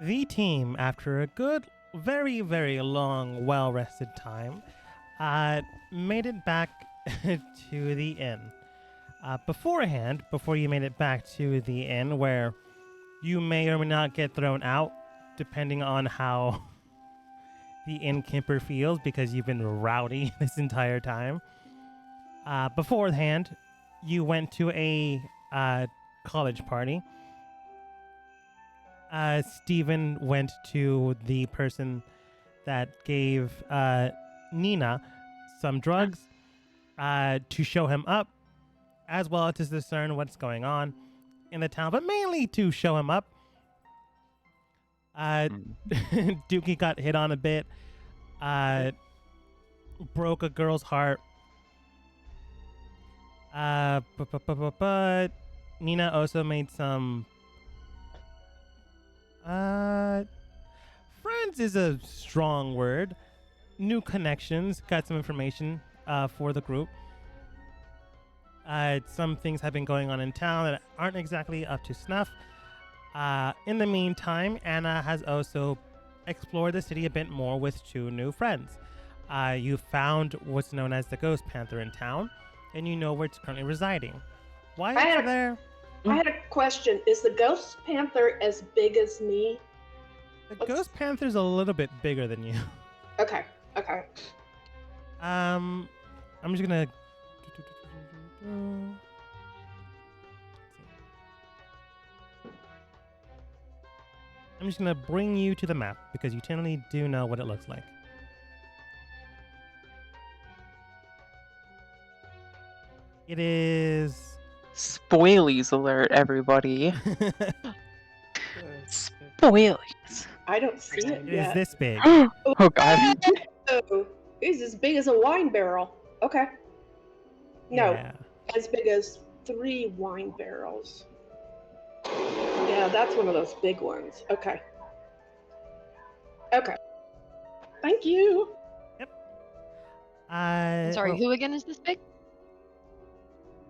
The team, after a good, very, very long, well rested time, made it back to the inn. Beforehand, before you made it back to the inn, where you may or may not get thrown out, depending on how the innkeeper feels, because you've been rowdy this entire time. Beforehand, you went to a college party. Stephen went to the person that gave Nina some drugs to show him up, as well as to discern what's going on in the town, but mainly to show him up. Dookie got hit on a bit, broke a girl's heart. But Nina also made some. Friends is a strong word. New connections. Got some information for the group. Some things have been going on in town that aren't exactly up to snuff. In the meantime, Anna has also explored the city a bit more with two new friends. You found what's known as the Ghost Panther in town, and you know where it's currently residing. Why it's there? I had a question. Is the Ghost Panther as big as me? The Ghost Panther's a little bit bigger than you. Okay. I'm just gonna. I'm just gonna bring you to the map because you generally do know what it looks like. It is. Spoilies alert, everybody. Spoilies. I don't see it It yet. is this big. Oh god. Oh, it's as big as a wine barrel. Okay. No, Yeah. as big as 3 wine barrels. Yeah, that's one of those big ones. Okay. Thank you. Yep. Sorry, well, who again is this big?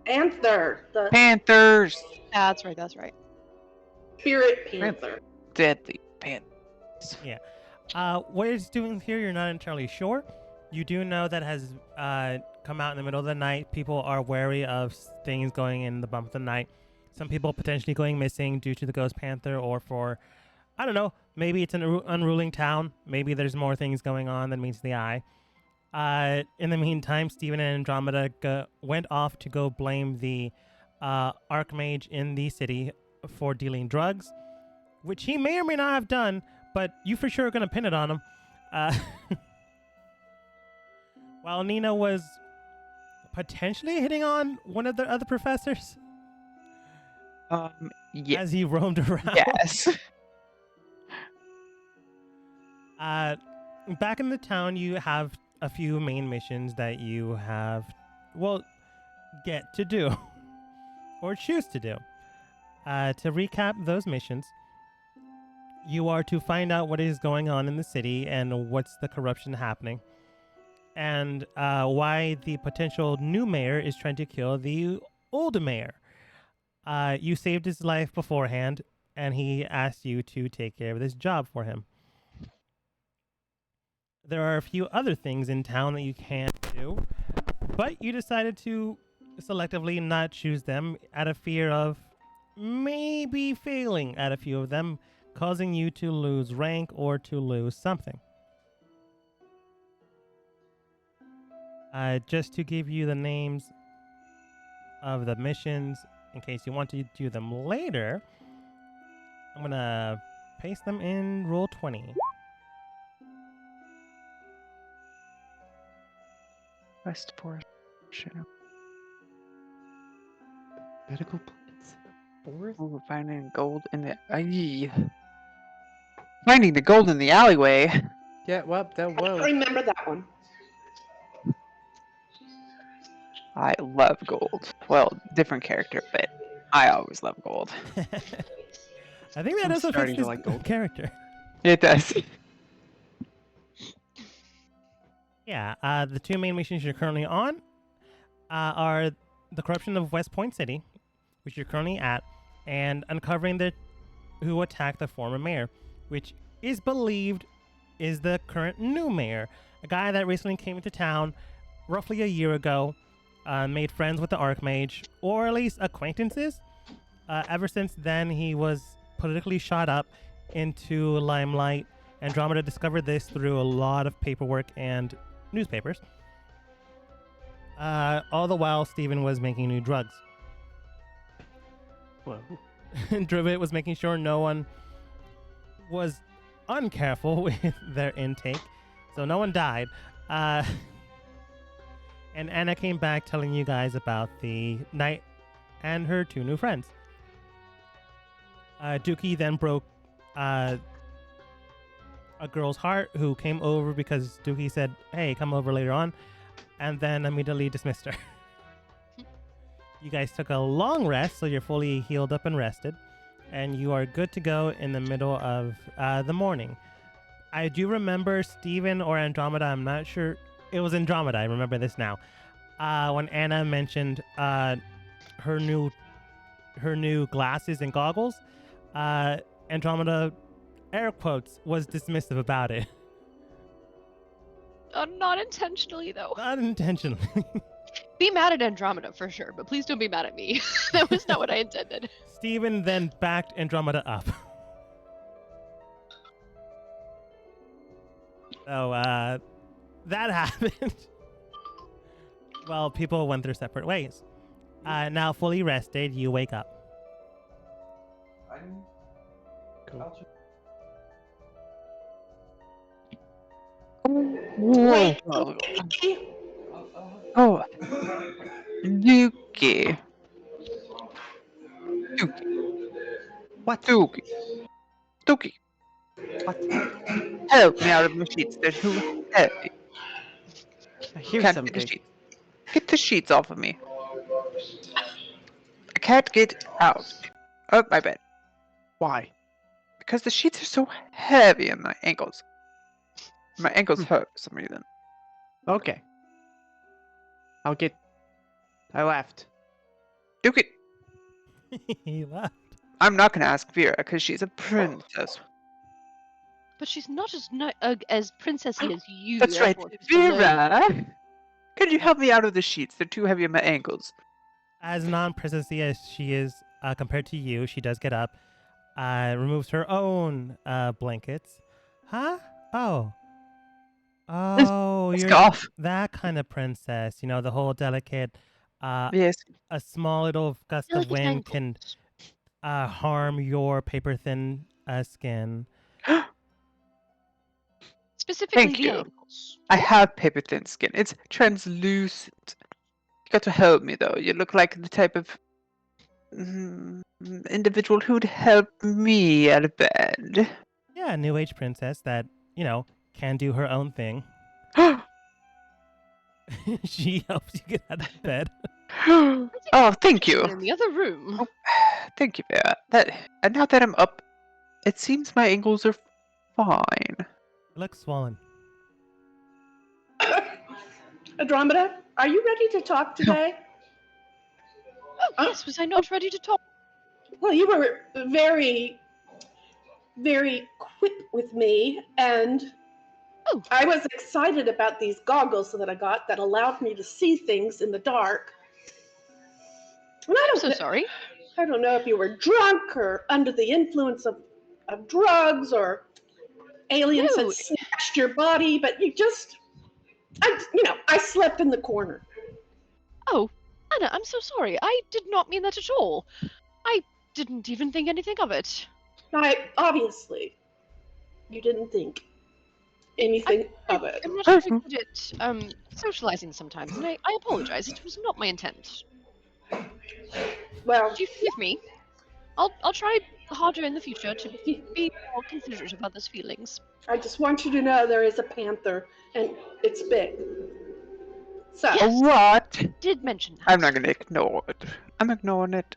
Panther, the Panthers. That's right. spirit panther. Deadly Panthers. what it's doing here, you're not entirely sure. You do know that it has come out in the middle of the night. People are wary of things going in the bump of the night. Some people potentially going missing due to the Ghost Panther, or for, I don't know, maybe it's an unruling town. Maybe there's more things going on than meets the eye. In the meantime, Stephen and Andromeda went off to go blame the Archmage in the city for dealing drugs, which he may or may not have done, but you for sure are going to pin it on him. While Nina was potentially hitting on one of the other professors Yeah. as he roamed around. Yes. Back in the town, you have a few main missions that you get to do or choose to do. To recap those missions, you are to find out what is going on in the city and what's the corruption happening, and why the potential new mayor is trying to kill the old mayor. You saved his life beforehand, and he asked you to take care of this job for him. There are a few other things in town that you can't do, but you decided to selectively not choose them out of fear of maybe failing at a few of them, causing you to lose rank or to lose something. Just to give you the names of the missions, in case you want to do them later, I'm going to paste them in Roll20. West portion. Medical plants in the forest? Oh, finding gold in the finding the gold in the alleyway. Yeah, well, I don't remember that one. I love gold. Well, different character, but I always love gold. I think that I'm also fits starting to this like gold. character. It does. Yeah, the two main missions you're currently on are the corruption of West Point City, which you're currently at, and uncovering who attacked the former mayor. which is believed is the current new mayor, a guy that recently came into town roughly a year ago, made friends with the Archmage, or at least acquaintances. Ever since then, he was politically shot up into limelight. Andromeda discovered this through a lot of paperwork and newspapers. All the while, Steven was making new drugs. Whoa. Drivet was making sure no one was uncareful with their intake, so no one died. And Anna came back telling you guys about the knight and her two new friends. Dookie then broke a girl's heart who came over because Dookie said, "Hey, come over later on," and then immediately dismissed her. You guys took a long rest, so you're fully healed up and rested, and you are good to go in the middle of the morning. I do remember Steven or Andromeda, I'm not sure. It was Andromeda, I remember this now. When Anna mentioned her new glasses and goggles, Andromeda, air quotes, was dismissive about it. Not intentionally, though. Not intentionally. Be mad at Andromeda for sure, but please don't be mad at me. That was not what I intended. Steven then backed Andromeda up. So, that happened. Well, people went their separate ways. Now fully rested, you wake up. Cool. Wait, Whoa. okay. Oh, Dookie. What? Dookie. Dookie. What? Help me out of the sheets. They're too heavy. I hear Can't something. get the sheets. Get the sheets off of me. I can't get out of my bed Why? because the sheets are so heavy on my ankles. My ankles hurt for some reason. Okay. I left. Dookie. He left. I'm not gonna ask Vera because she's a princess. But she's not as princessy as you. That's right, therefore she's below you. Vera. Could you help me out of the sheets? They're too heavy on my ankles. As non-princessy as she is compared to you, she does get up, removes her own blankets. Huh? Oh. Oh, Let's you're go off. that kind of princess. You know, the whole delicate, Yes. a small little gust of Delicate wind can ankles. harm your paper-thin skin. Specifically Thank the you. ankles. I have paper thin skin. It's translucent. You got to help me though. You look like the type of individual who'd help me out of bed. Yeah, a new age princess that, you know, can do her own thing. She helps you get out of bed. Oh, thank you. In the other room. Oh, thank you, Vera. And now that I'm up, it seems my ankles are fine. It looks swollen. Andromeda, are you ready to talk today? Oh, yes, was I not ready to talk? Well, you were very, very quick with me, and Oh. I was excited about these goggles that I got that allowed me to see things in the dark. And I'm so sorry. I don't know if you were drunk or under the influence of drugs or aliens No. had snatched your body, but I slept in the corner. Oh, Anna, I'm so sorry. I did not mean that at all. I didn't even think anything of it. Obviously, you didn't think anything of it. I'm not very good at socializing sometimes, and I apologize. It was not my intent. Well, Do you forgive me? I'll try harder in the future to be more considerate of others' feelings. I just want you to know there is a panther, and it's big. So, Yes. What? Did mention that. I'm not gonna ignore it. I'm ignoring it.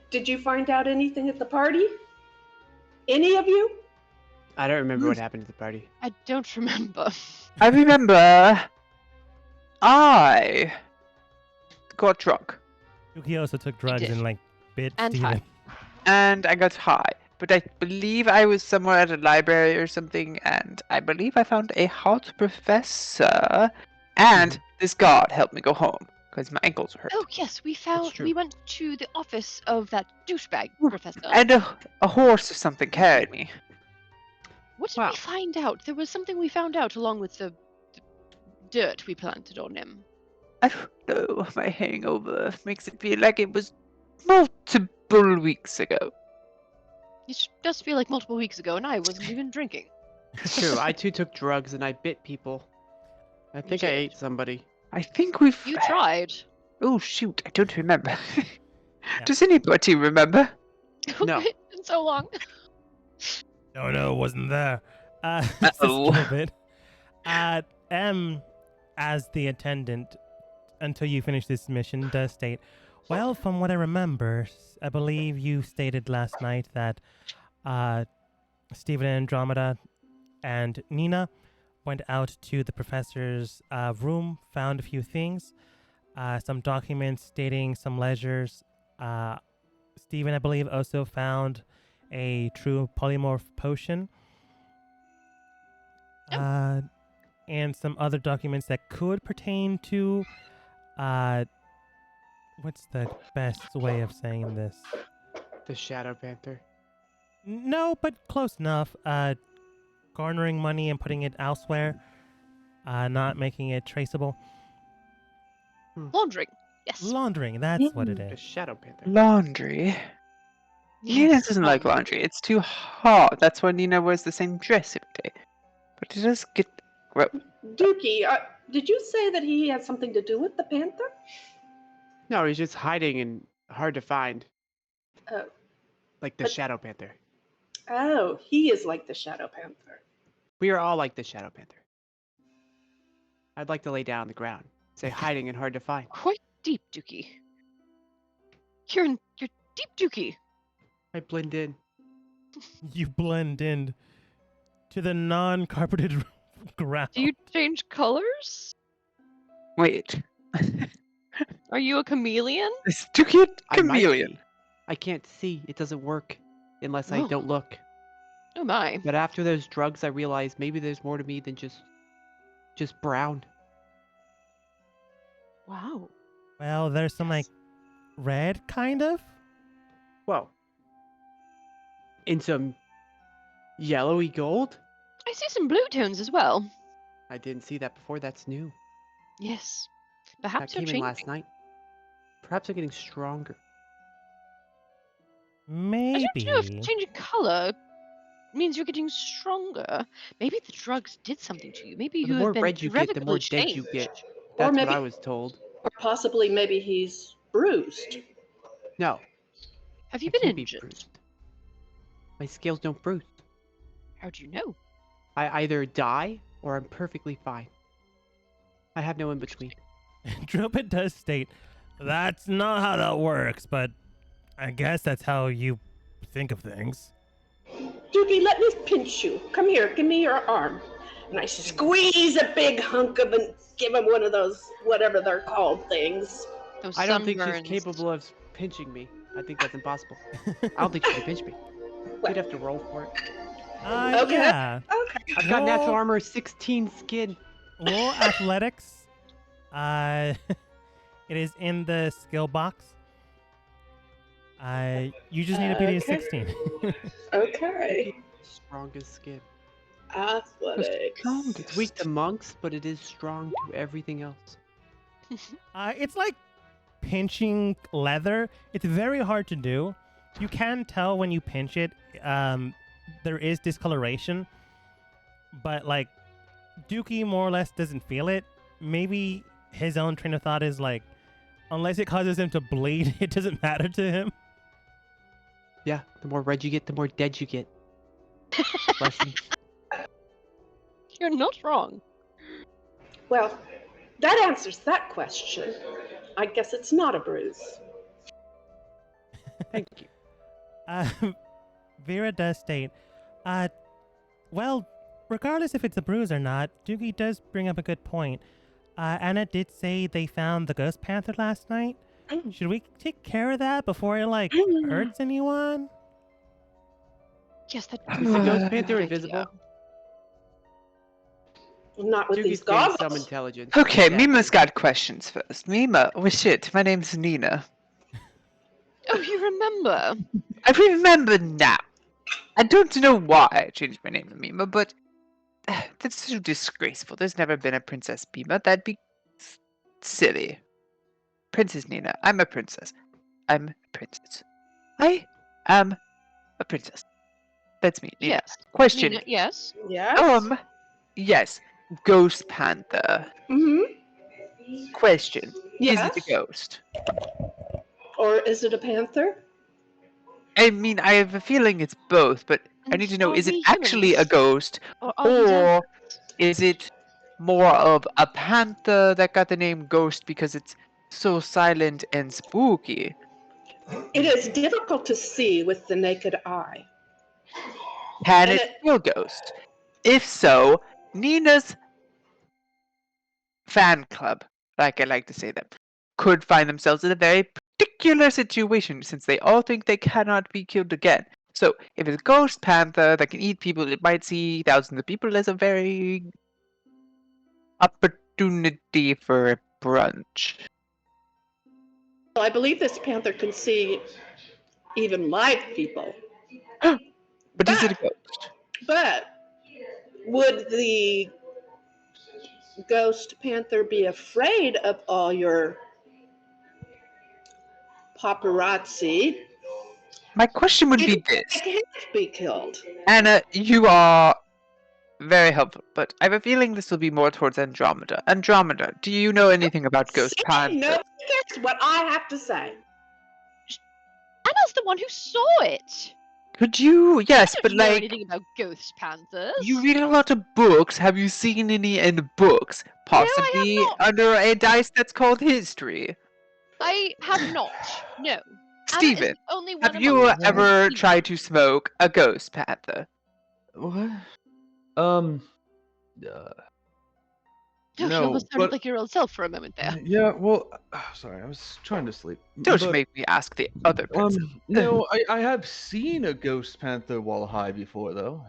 did you find out anything at the party? Any of you? I don't remember what happened at the party. I don't remember. I remember I got drunk. Yuki also took drugs did. and like bit And Steven. high. And I got high. But I believe I was somewhere at a library or something, and I believe I found a hot professor. And this guard helped me go home because my ankles hurt. Oh yes, true. we went to the office of that douchebag Ooh, professor. And a horse or something carried me. What did Wow. we find out? There was something we found out along with the dirt we planted on him. I don't know. My hangover makes it feel like it was multiple weeks ago. It does feel like multiple weeks ago, and I wasn't even drinking. It's true. I too took drugs and I bit people. I think I did. ate somebody. I think we've. You tried. Oh shoot! I don't remember. Yeah. Does anybody remember? No. It's been so long. Oh no, wasn't there. It's a Uh-oh. skill bit. M, as the attendant, until you finish this mission, does state, well, from what I remember, I believe you stated last night that Stephen and Andromeda and Nina went out to the professor's room, found a few things, some documents stating some ledgers. Stephen, I believe, also found a true polymorph potion. And some other documents that could pertain to what's the best way of saying this? The Shadow Panther. No, but close enough. Garnering money and putting it elsewhere, not making it traceable. Laundering. Yes. Laundering, that's what it The is. Shadow Panther. Laundry. Nina Yes, doesn't like laundry. It's too hot. That's why Nina wears the same dress every day. But it does get gross. Dookie, did you say that he had something to do with the panther? No, he's just hiding and hard to find. Oh. Like the But- Shadow Panther. Oh, he is like the Shadow Panther. We are all like the Shadow Panther. I'd like to lay down on the ground. Say hiding and hard to find. Quite deep, Dookie. You're deep, Dookie. I blend in. You blend in to the non-carpeted ground. Do you change colors? Wait. Are you a chameleon? Is Dookie a I might be. chameleon? I can't see. It doesn't work unless I Oh. don't look. Oh my. But after those drugs, I realized maybe there's more to me than just brown. Wow. Well, there's some like red, kind of. Whoa. In some yellowy gold? I see some blue tones as well. I didn't see that before. That's new. Yes. That Perhaps you're came in changing. last night. Perhaps I'm getting stronger. I Maybe. don't know if changing color means you're getting stronger. Maybe the drugs did something to you. Maybe The you more have been red you get, the more irrevocably dead you get. changed. That's maybe- what I was told. Or possibly maybe he's bruised. No. Have you I been can't be injured? bruised. My scales don't bruise. How do you know? I either die or I'm perfectly fine. I have no in between. Druid does state that's not how that works, but I guess that's how you think of things. Dookie, let me pinch you. Come here, give me your arm. And I squeeze a big hunk of and give him one of those, whatever they're called, things. Those I don't think she's sunburns. capable of pinching me. I think that's impossible. I don't think she can pinch me. We'd have to roll for it. Okay. Yeah. Okay. I've got natural Roll- armor 16 skin. Roll athletics. It is in the skill box. You just need to beat a Okay. 16. Okay. Strongest skin. Athletics. It's weak to monks, but it is strong to everything else. It's like pinching leather. It's very hard to do. You can tell when you pinch it. There is discoloration, but like Dookie more or less doesn't feel it. Maybe his own train of thought is like, unless it causes him to bleed, it doesn't matter to him. Yeah, the more red you get, the more dead you get. Lesson. You're not wrong. Well, that answers that question. I guess it's not a bruise. Thank you. Vera does state, well, regardless if it's a bruise or not, Doogie does bring up a good point. Anna did say they found the Ghost Panther last night. Should we take care of that before it like hurts anyone? Yes, that Is the Ghost would be a Panther good invisible? idea. Not with these Suki's gained goggles. some intelligence. Okay, Exactly. Mima's got questions first. Mima, oh shit, my name's Nina. Oh, you remember? I remember now. I don't know why I changed my name to Mima, but that's so disgraceful. There's never been a Princess Mima. That'd be silly. Princess Nina, I'm a princess. I'm a princess. I am a princess. That's me, Nina. Yes. Question. Nina, yes. Yes. Yes, Ghost Panther. Mm-hmm. Question. Yes. Is it a ghost? Or is it a panther? I mean, I have a feeling it's both, but I And need to know, are is it we actually a humans? ghost, Or are we or is it more of a panther that got the name ghost because it's so silent and spooky? It is difficult to see with the naked eye. Can And it feel ghost? If so, Nina's fan club, like I like to say them, could find themselves in a very particular situation since they all think they cannot be killed again. So, if it's a ghost panther that can eat people, it might see thousands of people as a very opportunity for a brunch. I believe this panther can see even live people. But is it a ghost? But would the ghost panther be afraid of all your paparazzi? My question would be It this. can't be killed. Anna, you are very helpful, but I have a feeling this will be more towards Andromeda. Andromeda, do you know anything about Ghost See? Panther? Nobody cares what I have to say. Anna's the one who saw it. Could you? Yes, I but don't know like, anything about ghost panthers. you read a lot of books. Have you seen any in the books? Possibly not. under a dice that's called history. I have not. No. Anna is Steven, the only one have among you us who has ever seen tried to smoke a Ghost Panther? What? You No, almost sounded but like your old self for a moment there. yeah. Well, sorry, I was trying to sleep. Don't But, make me ask the other person. no, I have seen a ghost panther while high before though.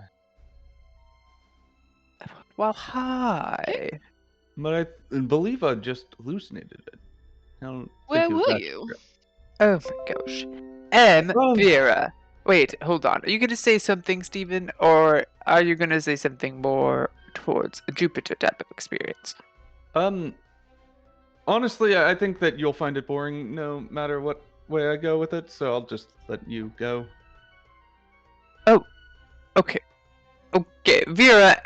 Well, hi. But I believe I just hallucinated it. I don't think Where it was were that you? great. Oh my gosh. Um, Vera. Wait, hold on. Are you going to say something, Steven? Or are you going to say something more towards a Jupiter type of experience? Honestly, I think that you'll find it boring no matter what way I go with it, so I'll just let you go. Okay. Okay, Vera,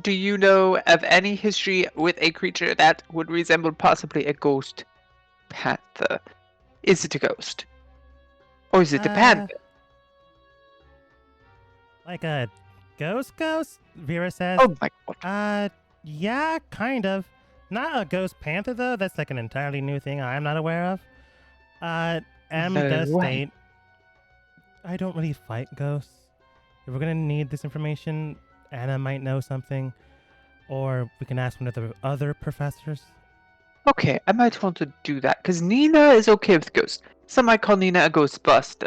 do you know of any history with a creature that would resemble possibly a ghost panther? Is it a ghost? Or is it a panther? Like a ghost? Vera says. Oh my god. Yeah, kind of. Not a ghost panther though. That's like an entirely new thing I'm not aware of. M No does way. state, I don't really fight ghosts. If we're gonna need this information, Anna might know something, or we can ask one of the other professors. Okay, I might want to do that, because Nina is okay with ghosts. Some might call Nina a ghostbuster.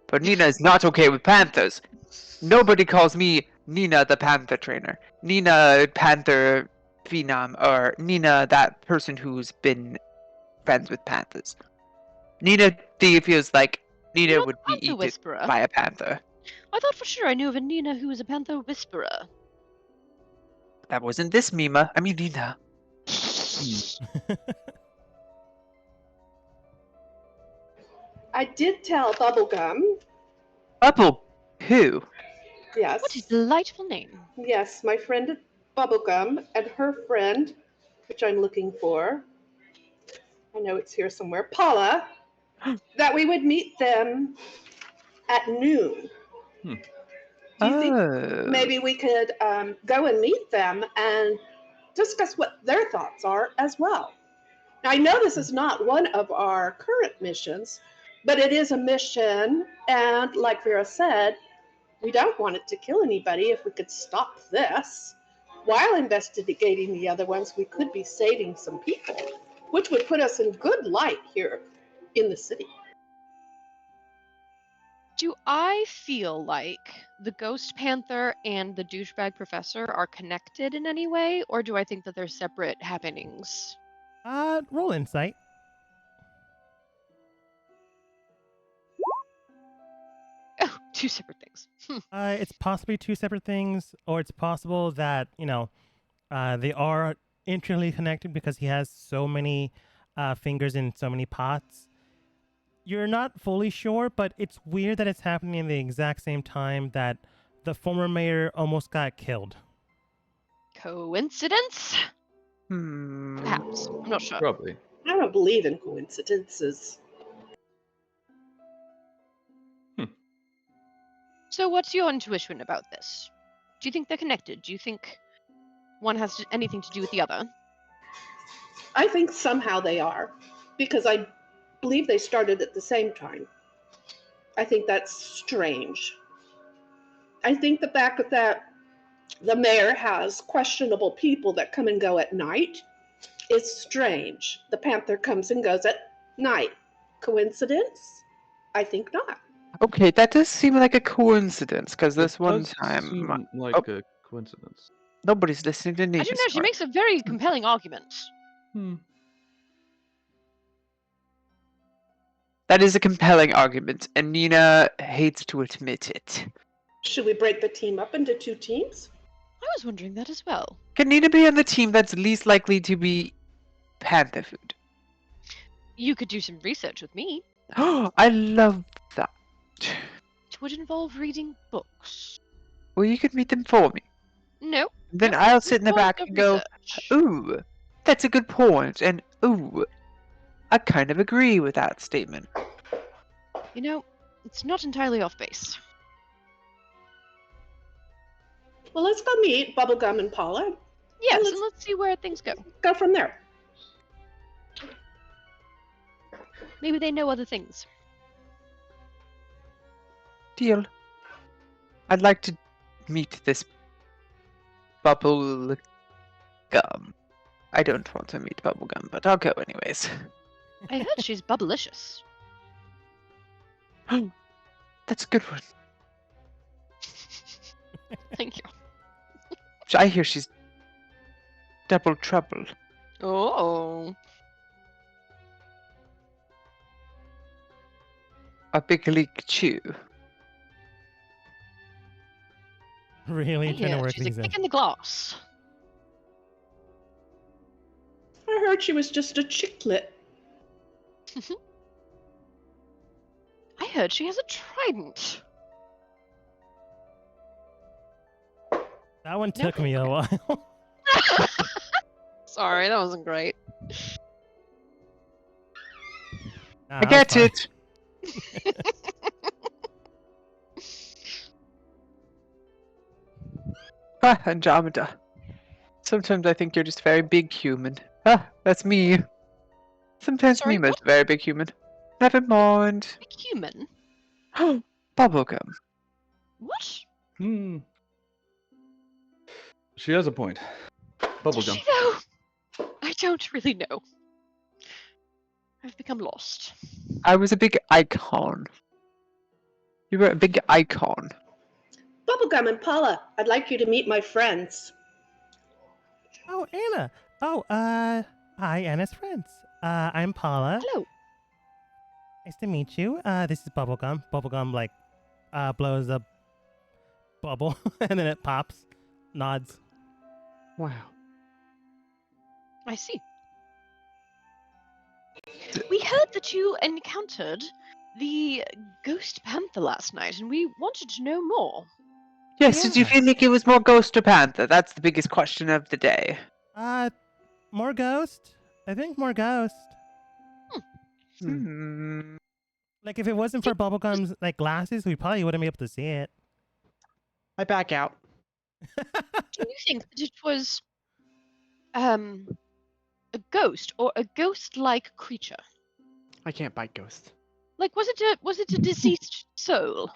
But Nina is not okay with panthers. Nobody calls me Nina the Panther Trainer. Nina Panther Phenom, or Nina that person who's been friends with panthers. Nina D feels like Nina You're not would the be Panther eaten Whisperer. by a panther. I thought for sure I knew of a Nina who was a Panther Whisperer. That wasn't this Mima. I mean Nina. I did tell Bubblegum. Bubble who? Yes. What a delightful name. Yes, my friend Bubblegum and her friend, which I'm looking for. I know it's here somewhere. Paula. That we would meet them at noon. Do you think maybe we could go and meet them and discuss what their thoughts are as well? Now, I know this is not one of our current missions, but it is a mission, and like Vera said, we don't want it to kill anybody. If we could stop this while investigating the other ones, we could be saving some people, which would put us in good light here in the city. Do I feel like the Ghost Panther and the Douchebag Professor are connected in any way, or do I think that they're separate happenings? Roll insight. Oh, two separate things. It's possibly two separate things, or it's possible that, they are intricately connected because he has so many fingers in so many pots. You're not fully sure, but it's weird that it's happening in the exact same time that the former mayor almost got killed. Coincidence? Hmm. Perhaps. I'm not sure. Probably. I don't believe in coincidences. So, what's your intuition about this? Do you think they're connected? Do you think one has anything to do with the other? I think somehow they are, because I believe they started at the same time. I think that's strange. I think the fact that the mayor has questionable people that come and go at night is strange. The Panther comes and goes at night. Coincidence? I think not. Okay, that does seem like a coincidence, because this It one does time seem like oh. a coincidence. nobody's listening to I Nina. don't know, she makes a very compelling argument. Hmm. That is a compelling argument, and Nina hates to admit it. Should we break the team up into two teams? I was wondering that as well. Can Nina be on the team that's least likely to be panther food? You could do some research with me. Oh, I love that. It would involve reading books. Well, you could meet them for me. No. Then no, I'll sit in the involve back the and go, research. ooh, that's a good point, and ooh, I kind of agree with that statement. You know, it's not entirely off base. Well, let's go meet Bubblegum and Paula. Yes, let's- and let's see where things go. Go from there. Maybe they know other things. Deal. I'd like to meet this bubble gum. I don't want to meet bubblegum, but I'll go anyways. I heard she's bubblicious. That's a good one. Thank you. I hear she's double trouble. Oh. A big leak chew. Really I trying to hear work she's a these in. kick in the glass. I heard she was just a chicklet. I heard she has a trident. That one No. took me a while. Sorry, that wasn't great. I get it. Ah, Andromeda. Sometimes I think you're just very big human. Ah, that's me. Sometimes Sorry, Mima's what? a very big human. Never mind. Big human? Oh, bubblegum. What? Hmm. She has a point. Does Bubblegum. she though? I don't really know. I've become lost. I was a big icon. You were a big icon. Bubblegum and Paula, I'd like you to meet my friends. Oh, Anna. Oh, hi, Anna's friends. I'm Paula. Hello. Nice to meet you. This is Bubblegum. Bubblegum, like, blows a bubble, and then it pops, nods. Wow. I see. We heard that you encountered the Ghost Panther last night, and we wanted to know more. Yes, did you feel Yes. like it was more ghost or panther? That's the biggest question of the day. More ghost? I think more ghost. Hmm. Like, if it wasn't for Bubblegum's, like, glasses, we probably wouldn't be able to see it. I back out. Do you think that it was a ghost or a ghost-like creature? I can't bite ghosts. Like, was it a deceased soul?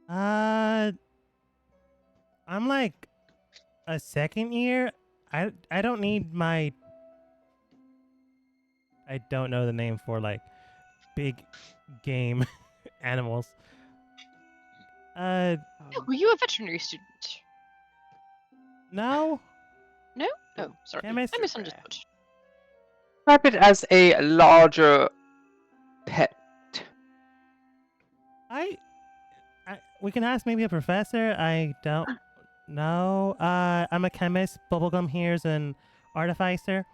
I'm like a second year. I don't need my. I don't know the name for, like, big game animals. Oh, were you a veterinary student? No, No? Oh, sorry. Chemist- I misunderstood. Describe it as a larger pet. we can ask maybe a professor. I don't know. I'm a chemist. Bubblegum here's an artificer.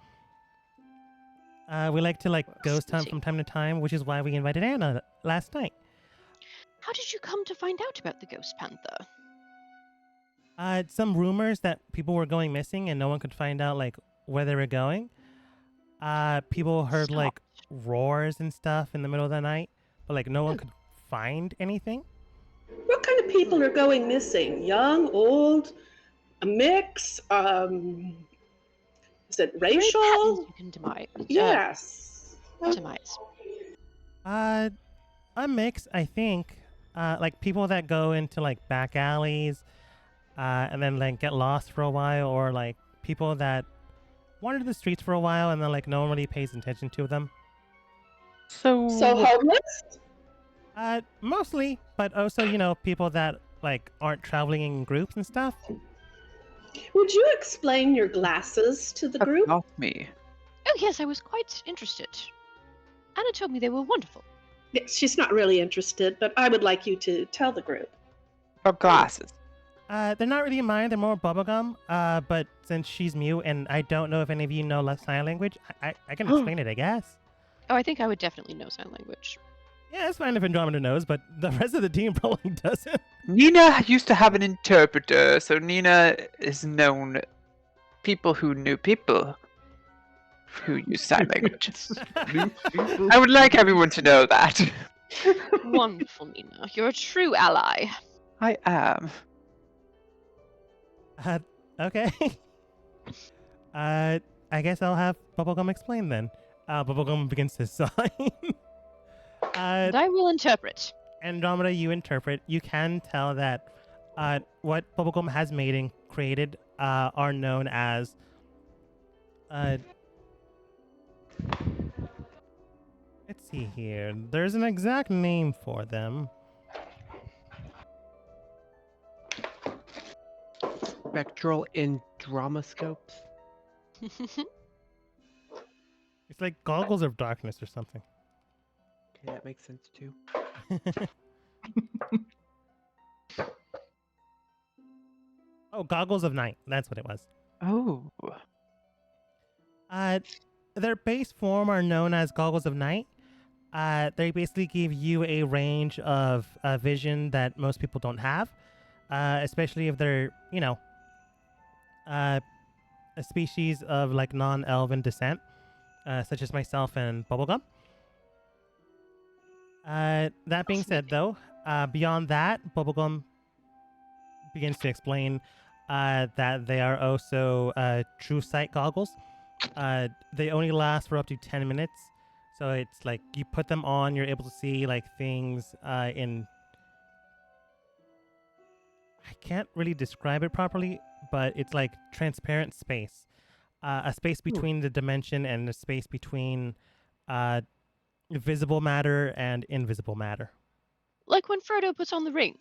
We like to like ghost hunt from time to time, which is why we invited Anna last night. How did you come to find out about the Ghost Panther? Some rumors that people were going missing and no one could find out like where they were going. People heard Stop. like roars and stuff in the middle of the night, but like no one could find anything. What kind of people are going missing? Young, old, a mix? Is it Very patterns racial? you can demise. Yes. Demise. A mix, I think. Like people that go into like back alleys, and then like get lost for a while, or like people that wander the streets for a while and then like no one really pays attention to them. So Homeless? Mostly, but also people that like aren't traveling in groups and stuff. Would you explain your glasses to the group? off me. Oh, yes, I was quite interested. Anna told me they were wonderful. Yes, she's not really interested, but I would like you to tell the group. Or glasses. They're not really mine. They're more bubblegum. But since she's mute and I don't know if any of you know sign language, I can explain it, I guess. Oh, I think I would definitely know sign language. Yeah, it's fine if Andromeda knows, but the rest of the team probably doesn't. Nina used to have an interpreter, so Nina is known people who knew people who use sign languages. I would like everyone to know that. Wonderful, Nina. You're a true ally. I am. Okay. I guess I'll have Bubblegum explain then. Bubblegum begins to sign. And I will interpret. Andromeda, you interpret. You can tell that what Bubblegum has made and created are known as let's see here. There's an exact name for them. Spectral Indromascopes. It's like goggles of darkness or something. Okay, that makes sense too. Oh, goggles of night. That's what it was. Oh. Their base form are known as goggles of night. They basically give you a range of vision that most people don't have, especially if they're, a species of like non-elven descent, such as myself and Bubblegum. That being said, though, beyond that, Bubblegum begins to explain that they are also true sight goggles. They only last for up to 10 minutes. So it's like you put them on, you're able to see like things in... I can't really describe it properly, but it's like transparent space. A space between the dimension and a space between visible matter and invisible matter. Like when Frodo puts on the ring.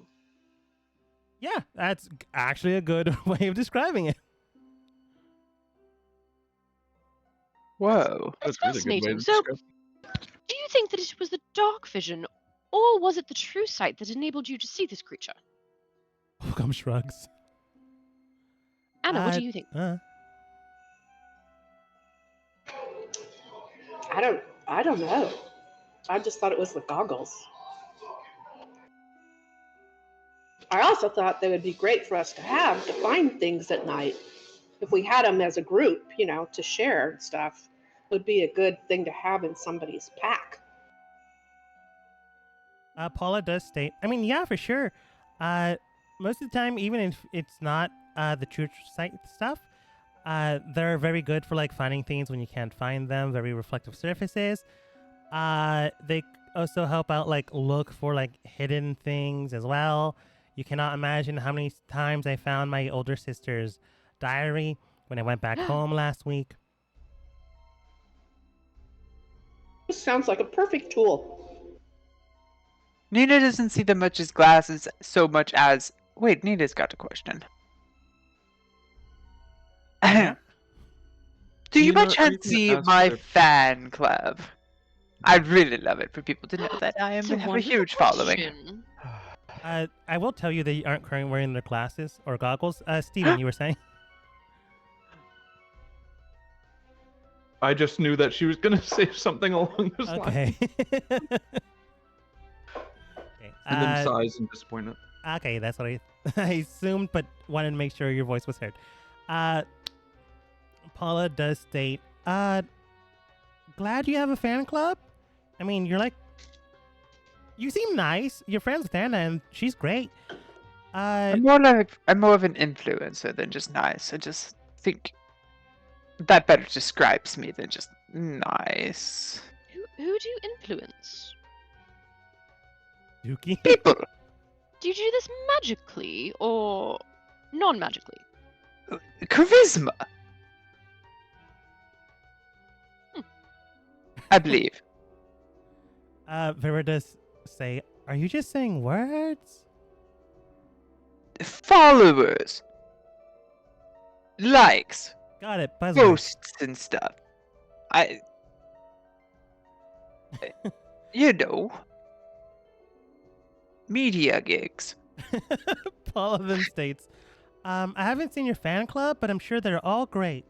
Yeah, that's actually a good way of describing it. Whoa. That's That's really good way fascinating. to So, describe do you think that it was the dark vision, or was it the true sight that enabled you to see this creature? Bubblegum shrugs. Anna, what do you think? I don't know. I just thought it was the goggles. I also thought they would be great for us to have to find things at night. If we had them as a group, to share and stuff, would be a good thing to have in somebody's pack. Paula does state, I mean, yeah, for sure. Most of the time, even if it's not the true sight stuff, they're very good for like finding things when you can't find them, very reflective surfaces. They also help out like look for like hidden things as well. You cannot imagine how many times I found my older sister's diary when I went back home last week. This sounds like a perfect tool. Nina doesn't see them much as glasses so much as. Wait, Nina's got a question. Yeah. Do you by Nina, are you chance gonna see ask my her- fan club? I'd really love it for people to know that I That's a have a wonderful huge following. question. I will tell you they aren't currently wearing their glasses or goggles. Steven, you were saying? I just knew that she was gonna say something along those lines. Okay. Okay. And then sighs in disappointment. Okay, that's what I assumed, but wanted to make sure your voice was heard. Paula does state, glad you have a fan club. I mean, you seem nice. You're friends with Anna, and she's great. I'm more of an influencer than just nice. I just think that better describes me than just nice. Who do you influence? Dookie. People. Do you do this magically or non-magically? Charisma. I believe. Vera does say, are you just saying words? Followers. Likes. Got it. Buzzwords. Ghosts and stuff. You know. Media gigs. Paula then states, I haven't seen your fan club, but I'm sure they're all great.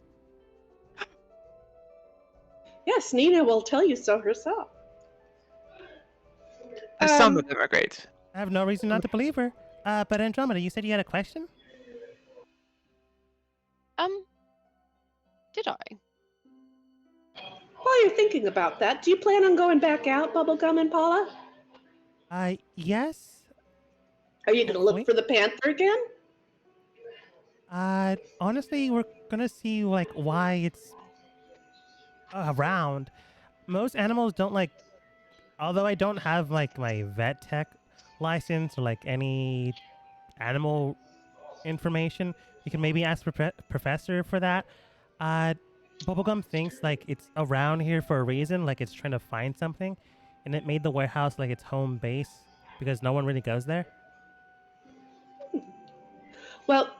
Yes, Nina will tell you so herself. Some of them are great. I have no reason not to believe her. But Andromeda, you said you had a question? Did I? While you're thinking about that, do you plan on going back out, Bubblegum and Paula? Yes. Are you going to look Wait. for the panther again? Honestly, we're gonna see, why it's around. Most animals don't, although I don't have, my vet tech license or, any animal information, you can maybe ask Professor for that. Bubblegum thinks, it's around here for a reason, it's trying to find something, and it made the warehouse, its home base, because no one really goes there. Well,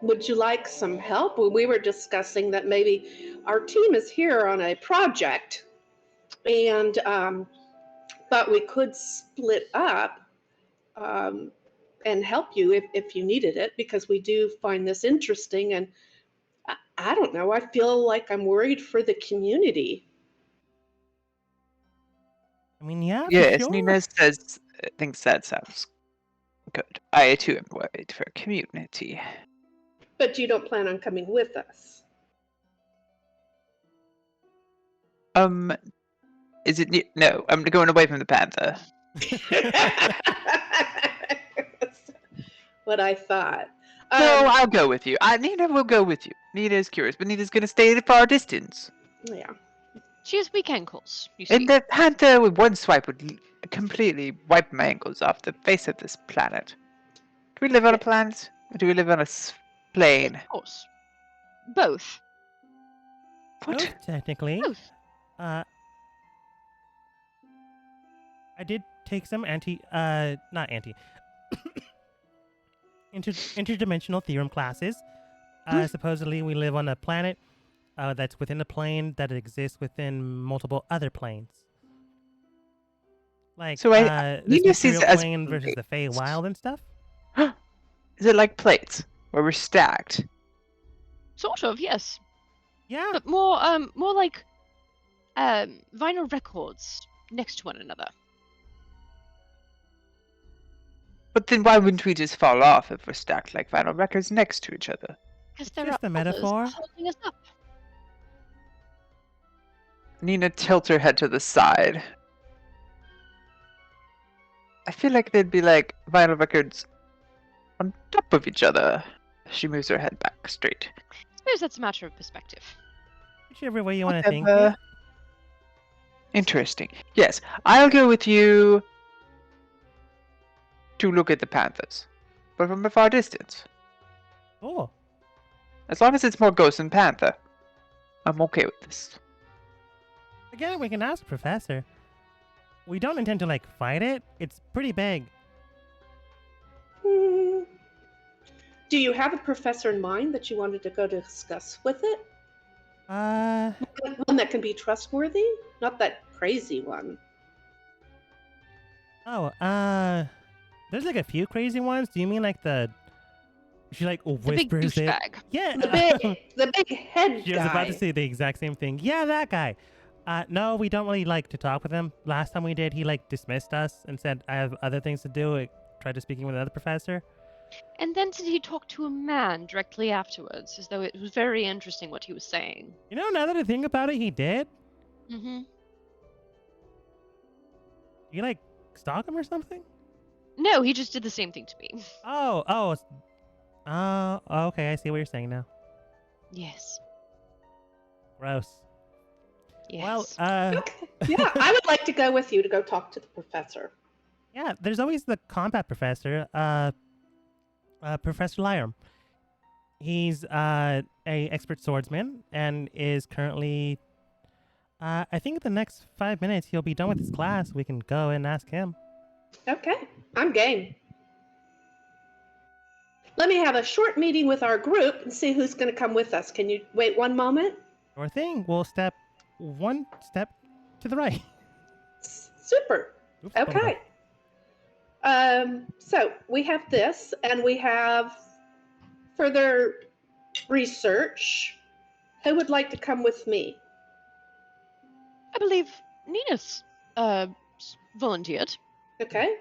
would you like some help? We were discussing that maybe our team is here on a project, and but we could split up and help you if you needed it, because we do find this interesting, and I don't know, I feel like I'm worried for the community. I mean, yeah, for Yes, sure. Nina thinks that sounds good. I too am worried for community. But you don't plan on coming with us? Is it no? I'm going away from the panther. That's what I thought. No, I'll go with you. Nina will go with you. Nina is curious, but Nina's going to stay at a far distance. Yeah. She has weak ankles, you see. And the panther with one swipe would completely wipe my ankles off the face of this planet. Do we live on a planet? Or do we live on a plane? Of course. Both. What? Both, technically. Both. I did take some interdimensional theorem classes. Supposedly, we live on a planet that's within a plane that exists within multiple other planes. So this Nina sees material it as plane versus the Fey plates. Wild and stuff. Is it like plates where we're stacked? Sort of, yes. Yeah. But more like vinyl records next to one another. But then why wouldn't we just fall off if we're stacked like vinyl records next to each other? Because It's there just are a metaphor. others holding us up. Nina tilts her head to the side. I feel like they'd be like vinyl records on top of each other. She moves her head back straight. I suppose that's a matter of perspective. Whichever way you want to think Whatever. it. Interesting. Yes, I'll go with you to look at the panthers, but from a far distance. Cool. As long as it's more ghost than panther, I'm okay with this. Again, we can ask Professor. We don't intend to like fight it. It's pretty big. Hmm. Do you have a professor in mind that you wanted to go discuss with it? Uh, One that can be trustworthy? Not that crazy one. oh, there's like a few crazy ones. Do you mean like she like The big whispers it? douchebag. Yeah. The big head She was about to guy. say the exact same thing. Yeah, that guy. No, we don't really like to talk with him. Last time we did, he like dismissed us and said, I have other things to do. Like, tried to speaking with another professor. And then did he talk to a man directly afterwards, as though it was very interesting what he was saying? You know, now that I think about it, he did. Mm-hmm. You like stalk him or something? No, he just did the same thing to me. Oh, okay. I see what you're saying now. Yes. Gross. Yes. Well, Okay. Yeah, I would like to go with you to go talk to the professor. yeah, there's always the combat professor, Professor Lyram. He's a expert swordsman and is currently, I think in the next 5 minutes he'll be done with his class. We can go and ask him. Okay, I'm game. Let me have a short meeting with our group and see who's going to come with us. Can you wait one moment? Sure thing. We'll step one step to the right. Super. Oops, hold on. Okay. So we have this, and we have further research. Who would like to come with me? I believe Nina's volunteered. Okay.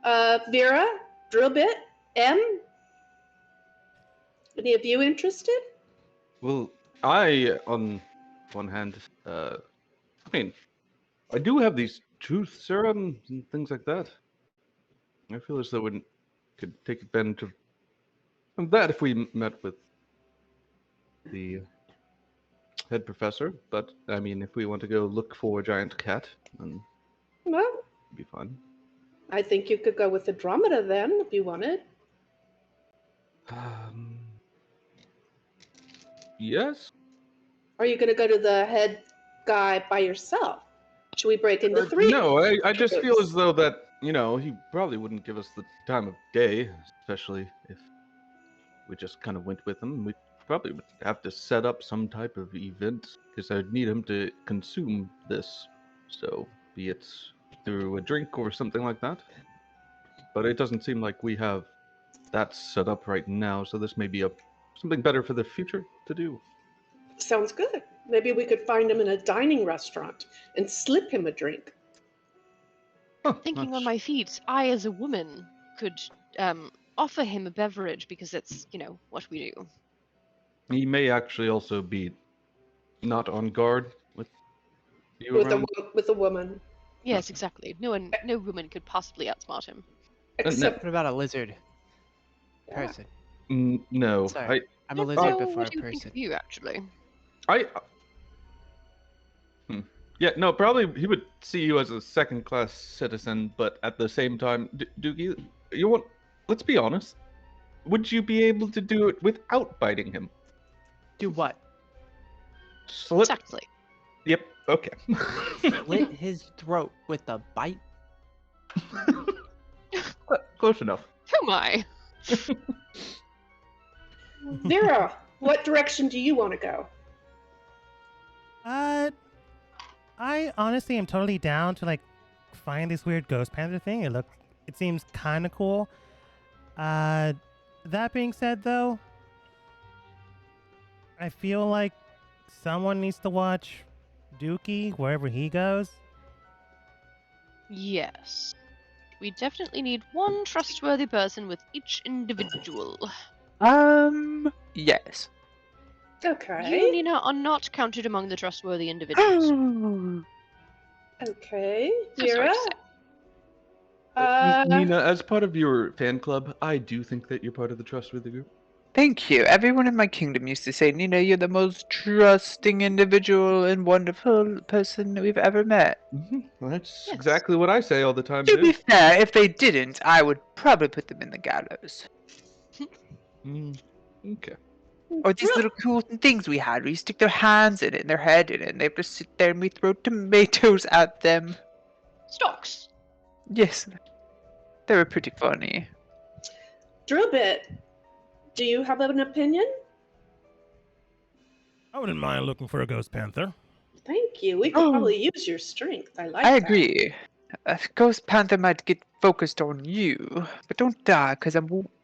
Vera, Drillbit, M. Any of you interested? Well, I, on one hand, I mean, I do have these truth serums and things like that. I feel as though we could take advantage of that if we met with the head professor. But, I mean, if we want to go look for a giant cat, then Well, it'd be fun. I think you could go with Andromeda then, if you wanted. Yes? Are you going to go to the head guy by yourself? Should we break into three? No, I just feel groups? as though that, you know, he probably wouldn't give us the time of day, especially if we just kind of went with him. We probably would have to set up some type of event, because I'd need him to consume this. So, be it through a drink or something like that. But it doesn't seem like we have that set up right now, so this may be something better for the future to do. Sounds good. Maybe we could find him in a dining restaurant and slip him a drink. Huh, Thinking on that's- my feet, I, as a woman, could offer him a beverage because it's, what we do. He may actually also be not on guard with you With around. a woman. Yes, exactly. No woman could possibly outsmart him. Except What about a lizard Yeah. person? No, Sorry. I'm a Don't lizard know before what a do you think person. of you, actually. Yeah, no, probably he would see you as a second-class citizen, but at the same time, Doogie, let's be honest. Would you be able to do it without biting him? Do what? Slip. Exactly. Yep. Okay. Slit his throat with a bite? Close enough. Who am I? Vera, what direction do you want to go? I honestly am totally down to like find this weird ghost panther thing. It seems kind of cool. That being said, though, I feel like someone needs to watch Dookie wherever he goes. Yes. We definitely need one trustworthy person with each individual. Yes. Okay. You, Nina, are not counted among the trustworthy individuals. Okay. So sorry Vera? to say. Nina, as part of your fan club, I do think that you're part of the trustworthy group. Thank you. Everyone in my kingdom used to say, Nina, you're the most trusting individual and wonderful person that we've ever met. Well, that's Yes. exactly what I say all the time, To be too. fair, if they didn't, I would probably put them in the gallows. Okay. Or these little cool things we had where you stick their hands in it and their head in it and they have to sit there and we throw tomatoes at them. Stocks. Yes, they were pretty funny. Drillbit, do you have an opinion? I wouldn't mind looking for a ghost panther. Thank you. We could probably use your strength. I like I that. agree. A ghost panther might get focused on you, but don't die, because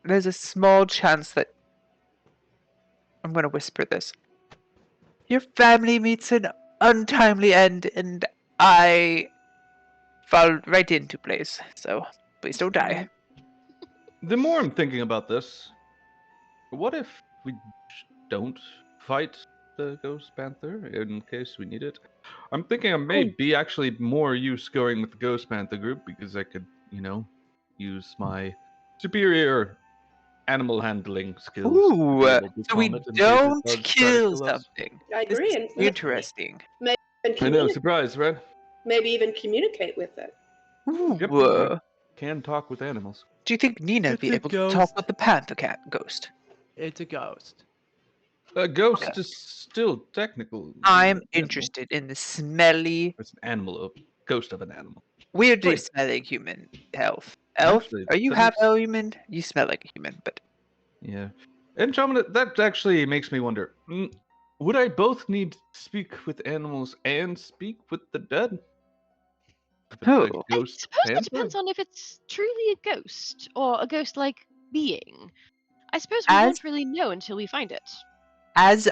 there's a small chance that I'm gonna whisper this. Your family meets an untimely end, and I fall right into place. So please don't die. The more I'm thinking about this, what if we don't fight the Ghost Panther in case we need it? I'm thinking I may be actually more use going with the Ghost Panther group because I could, use my superior animal handling skills to be Ooh, able to so we calm it in case it don't does try to kill kill us. something. I This agree. is And interesting. I know, surprise, right? maybe even communicate with it. Ooh, Yep, I can talk with animals. do you think Nina would It's be a able to talk ghost. with the panther cat ghost? It's a ghost. A ghost Okay. is still technical. I'm animal. interested in the smelly, It's an animal, a ghost of an animal. weirdly Wait. smelling human elf. Elf? Actually, Are you that half makes- human? You smell like a human, but Yeah. Andromeda, that actually makes me wonder. Would I both need to speak with animals and speak with the dead? If it's a Oh. I ghost suppose it panther? depends on if it's truly a ghost or a ghost-like being. I suppose we As won't really know until we find it. as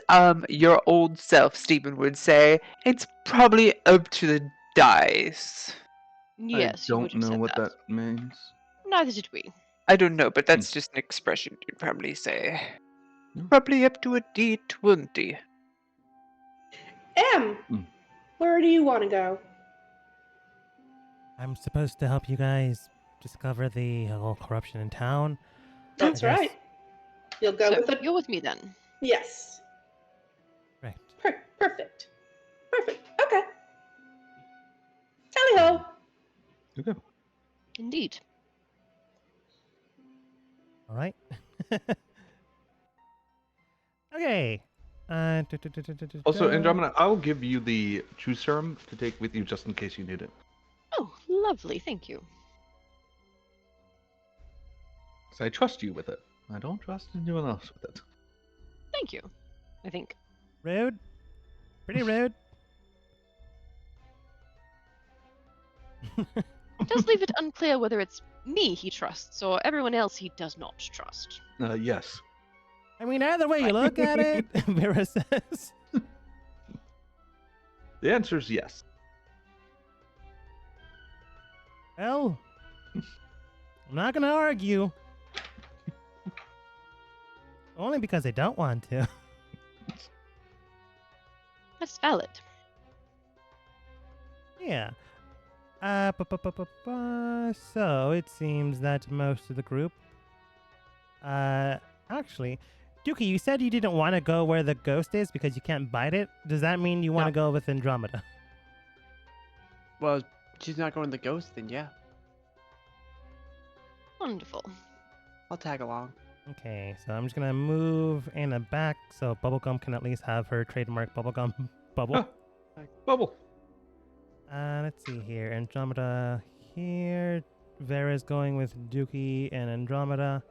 your old self, Stephen, would say, it's probably up to the dice. Yes, I you would don't have know said what that. that means. Neither did we. I don't know, but that's just an expression you'd probably say. Hmm. Probably up to a D20. Em, where do you want to go? I'm supposed to help you guys discover the whole corruption in town. That's I guess- right. You'll go So with it. you're with me then. Yes. Right. Perfect. Perfect. Okay. Tally ho. Okay. Indeed. All right. Okay. Also, Andromeda, I'll give you the true serum to take with you just in case you need it. Oh, lovely. Thank you. 'Cause I trust you with it. I don't trust anyone else with it. Thank you. I think. Rude. Pretty rude. It does leave it unclear whether it's me he trusts or everyone else he does not trust. Yes. I mean, either way you look at it, Vera says. The answer is yes. Well, I'm not gonna argue. Only because I don't want to. That's valid. Yeah. So it seems that most of the group. Actually, Dookie, you said you didn't want to go where the ghost is because you can't bite it. Does that mean you want to No. go with Andromeda? Well, she's not going to the ghost, then yeah. Wonderful. I'll tag along. Okay, so I'm just gonna move Anna back so Bubblegum can at least have her trademark bubblegum bubble. Bubble. Let's see here. Andromeda here. Vera's going with Dookie and Andromeda.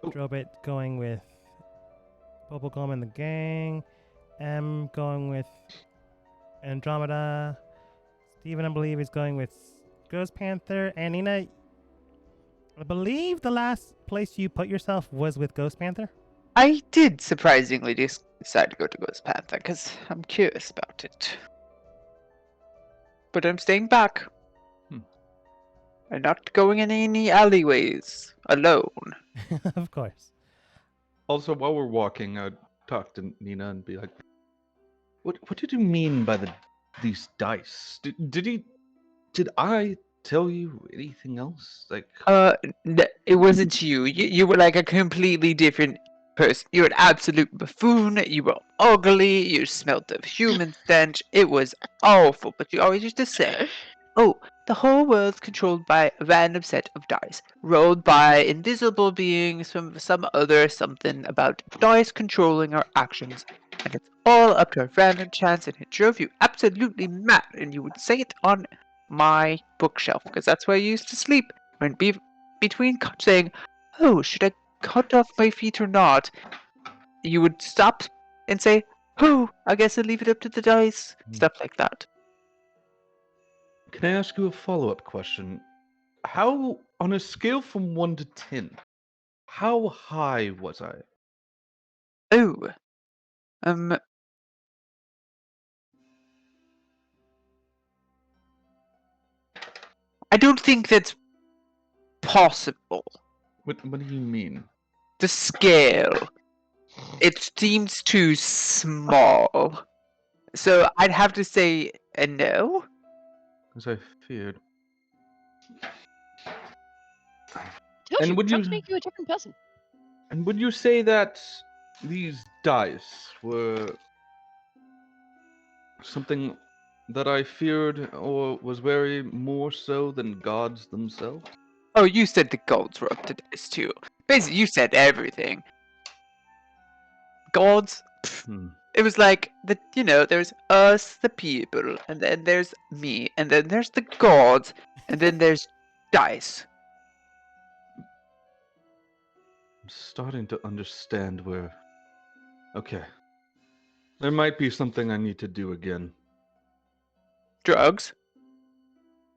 Oh. Drobit going with Bubblegum and the gang. M going with Andromeda. Steven, I believe, is going with Ghost Panther. And Nina, I believe the last place you put yourself was with Ghost Panther. I did surprisingly decide to go to Ghost Panther because I'm curious about it. But I'm staying back. I'm not going in any alleyways alone. Of course. Also, while we're walking, I'd talk to Nina and be like, "What did you mean by these dice? Did I tell you anything else? Like, It wasn't you. You were like a completely different person. You were an absolute buffoon. You were ugly. You smelled of human stench. It was awful. But you always used to say, "Oh, the whole world's controlled by a random set of dice, rolled by invisible beings from some other something about dice controlling our actions, and it's all up to a random chance." And it drove you absolutely mad. And you would say it on my bookshelf because that's where I used to sleep. When between saying, "Oh, should I cut off my feet or not?" you would stop and say, "Oh, I guess I'll leave it up to the dice." Stuff like that. Can I ask you a follow-up question? How, on a scale from 1 to 10, how high was I? Oh, um, I don't think that's possible. What do you mean? The scale. It seems too small. So I'd have to say a no. As I feared. Told And you, would you drugs make you a different person. and would you say that these dice were something that I feared or was wary more so than gods themselves? Oh, you said the gods were up to dice too. Basically, you said everything. Gods. Pfft. Hmm. It was like there's us, the people, and then there's me, and then there's the gods, and then there's dice. I'm starting to understand where. Okay. There might be something I need to do again. Drugs.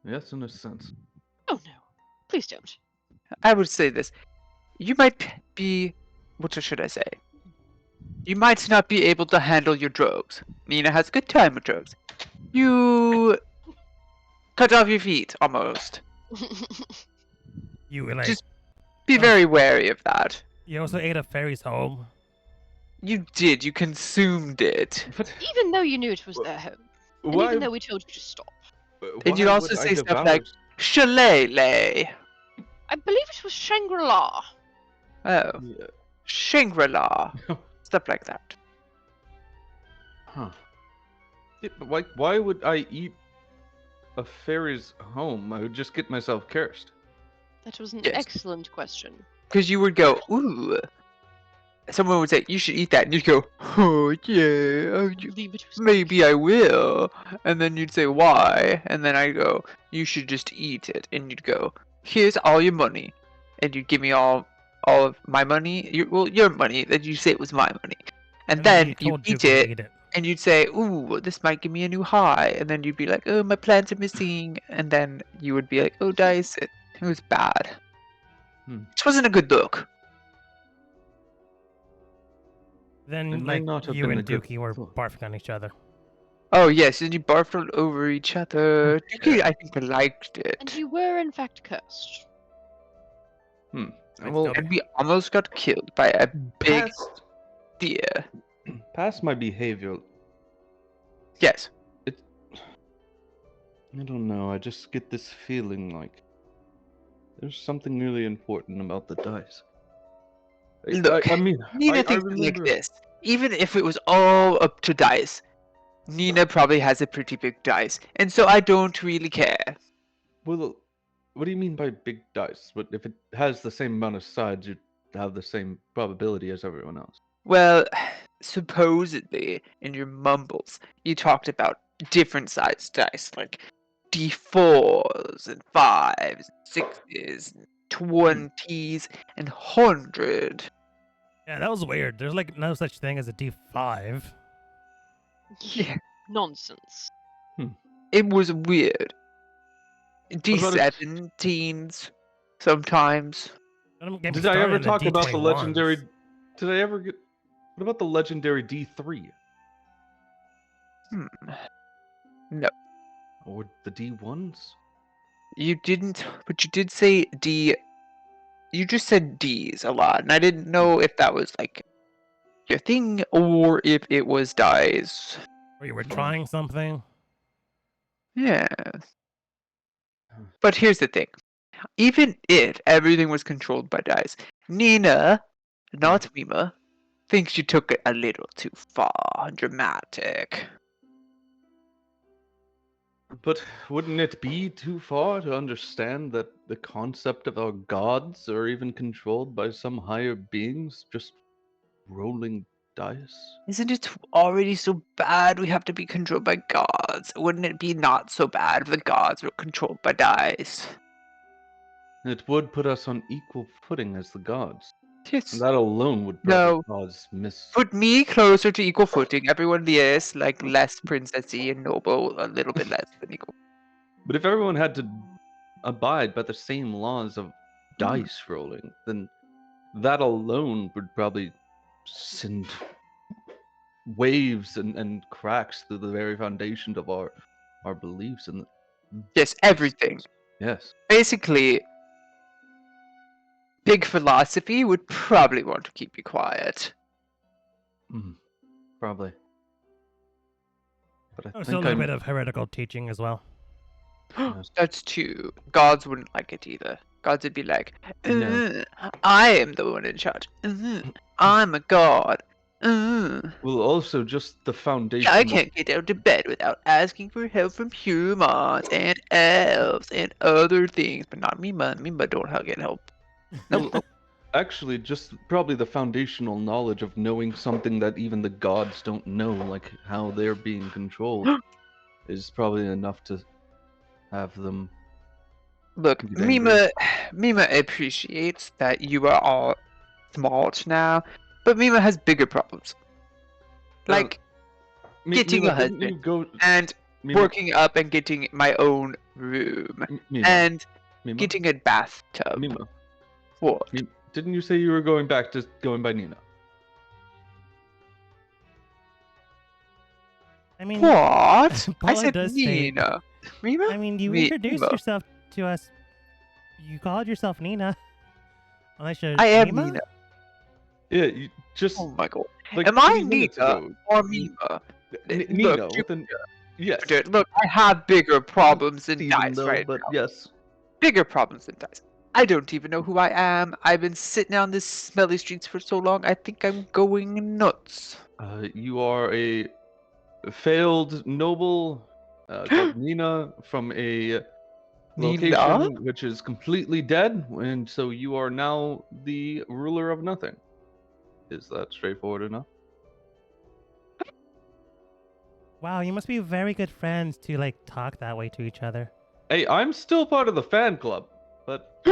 Yes, in a sense. Oh no, please don't. I would say this. You might be. What should I say? You might not be able to handle your drugs. Nina has a good time with drugs. You cut off your feet, almost. You were like, Just be very wary of that. you also ate a fairy's home. You did. You consumed it. But Even though you knew it was their home, and why? even though we told you to stop, And you'd why also would I say stuff devour like, Shillelagh. I believe it was Shangri-La. Oh, Yeah. Shangri-La. Stuff like that. Huh. Yeah, but why would I eat a fairy's home? I would just get myself cursed. That was an Yes. excellent question. Because you would go, ooh. Someone would say, you should eat that. And you'd go, oh, yeah. Believe it was Maybe I will. And then you'd say, why? And then I'd go, you should just eat it. And you'd go, here's all your money. And you'd give me all of my money. Your money. Then you say it was my money. And then you told eat Dookie to it. eat it. And you'd say, ooh, this might give me a new high. And then you'd be like, oh, my plants are missing. And then you would be like, oh, dice. It was bad. This wasn't a good look. Then, It may like, not have you been and a good Dookie were thought. barfing on each other. Oh, yes. And you barfed all over each other. Okay. Dookie, I think, liked And it. you were in fact cursed. I'd Well, still And we almost got killed by a big past deer. past my behavior, Yes. I don't know. I just get this feeling like there's something really important about the dice. Look, I mean, Nina I thinks like remember. this. Even if it was all up to dice, Nina probably has a pretty big dice. And so I don't really care. Well, what do you mean by big dice? But if it has the same amount of sides, you'd have the same probability as everyone else. Well, supposedly, in your mumbles, you talked about different sized dice, like D4s and 5s, 6s, and 20s, and 100. Yeah, that was weird. There's like no such thing as a D5. Yeah. Nonsense. It was weird. about D17s sometimes. Don't get me Did I started ever on talk about the D21s. legendary? Did I ever get? What about the legendary D3 No. or the D1s? You didn't, but you did say D. You just said D's a lot, and I didn't know if that was like your thing or if it was dice. Or you were trying something. Yeah. But here's the thing. Even if everything was controlled by dice, Nina, not Mima, thinks you took it a little too far. Dramatic. But wouldn't it be too far to understand that the concept of our gods are even controlled by some higher beings just rolling dice? Isn't it already so bad we have to be controlled by gods? Wouldn't it be not so bad if the gods were controlled by dice? It would put us on equal footing as the gods. Yes. And that alone would probably No. cause Put me closer to equal footing. Everyone, yes, like less princessy and noble, a little bit less than equal. But if everyone had to abide by the same laws of Hmm. dice rolling, then that alone would probably send waves and cracks through the very foundation of our beliefs and Yes, everything. yes. Basically, big philosophy would probably want to keep you quiet. Probably. But I There's a think little I'm bit of heretical teaching as well. Yes. That's true. Gods wouldn't like it either. Gods would be like, Yeah. I am the one in charge. I'm a god. well also just the foundation I of- can't get out of bed without asking for help from humans and elves and other things, but not Mima. Mima don't get help. well, actually just probably the foundational knowledge of knowing something that even the gods don't know, like how they're being controlled, is probably enough to have them Look, get angry. Mima appreciates that you are all smart now, but Mima has bigger problems. Like getting Mima, a didn't you husband go and Mima, working up and getting my own room Mima, and Mima, getting a bathtub. Mima, What? didn't you say you were going back to going by Nina? I mean, What? I Paula said does say- Nina. Mima? I mean, you Me- introduced Nima. yourself to us. You called yourself Nina. Unless you're I am Nima? Nina. Yeah, you just Oh my god. like Am I 20 minutes Nina ago. or Mima? Nina Look, with an yes. Dude, look, I have bigger problems than Steven, dice though, right but now. yes. Bigger problems than dice. I don't even know who I am. I've been sitting on this smelly streets for so long, I think I'm going nuts. You are a failed noble called Nina from a Nina? location which is completely dead, and so you are now the ruler of nothing. Is that straightforward enough? Wow, you must be very good friends to like talk that way to each other. Hey, I'm still part of the fan club, but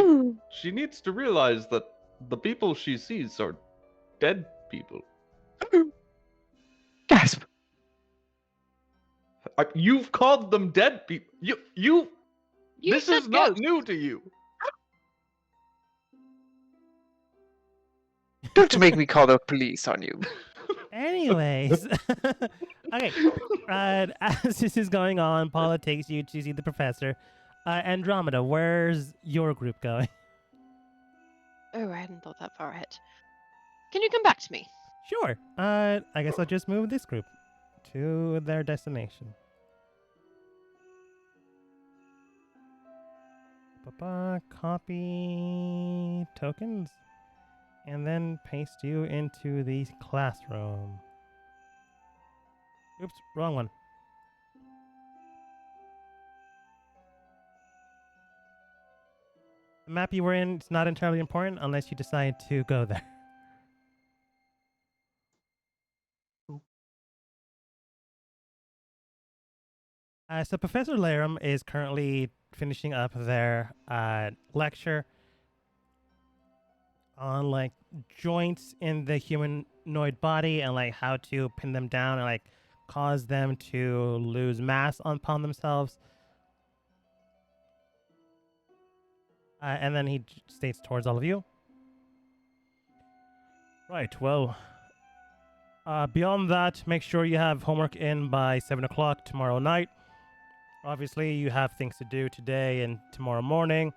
she needs to realize that the people she sees are dead people. Gasp. You've called them dead people. You You this said is not ghost. new to you. Don't make me call the police on you. Anyways, okay. As this is going on, Paula takes you to see the professor. Andromeda, where's your group going? Oh, I hadn't thought that far ahead. Can you come back to me? Sure. I guess I'll just move this group to their destination. Copy tokens, and then paste you into the classroom. Oops, wrong one. The map you were in is not entirely important unless you decide to go there. So Professor Laram is currently finishing up their lecture on like joints in the humanoid body and like how to pin them down and like cause them to lose mass upon themselves. And then he states towards all of you. Right, well, beyond that, make sure you have homework in by 7 o'clock tomorrow night. Obviously, you have things to do today and tomorrow morning,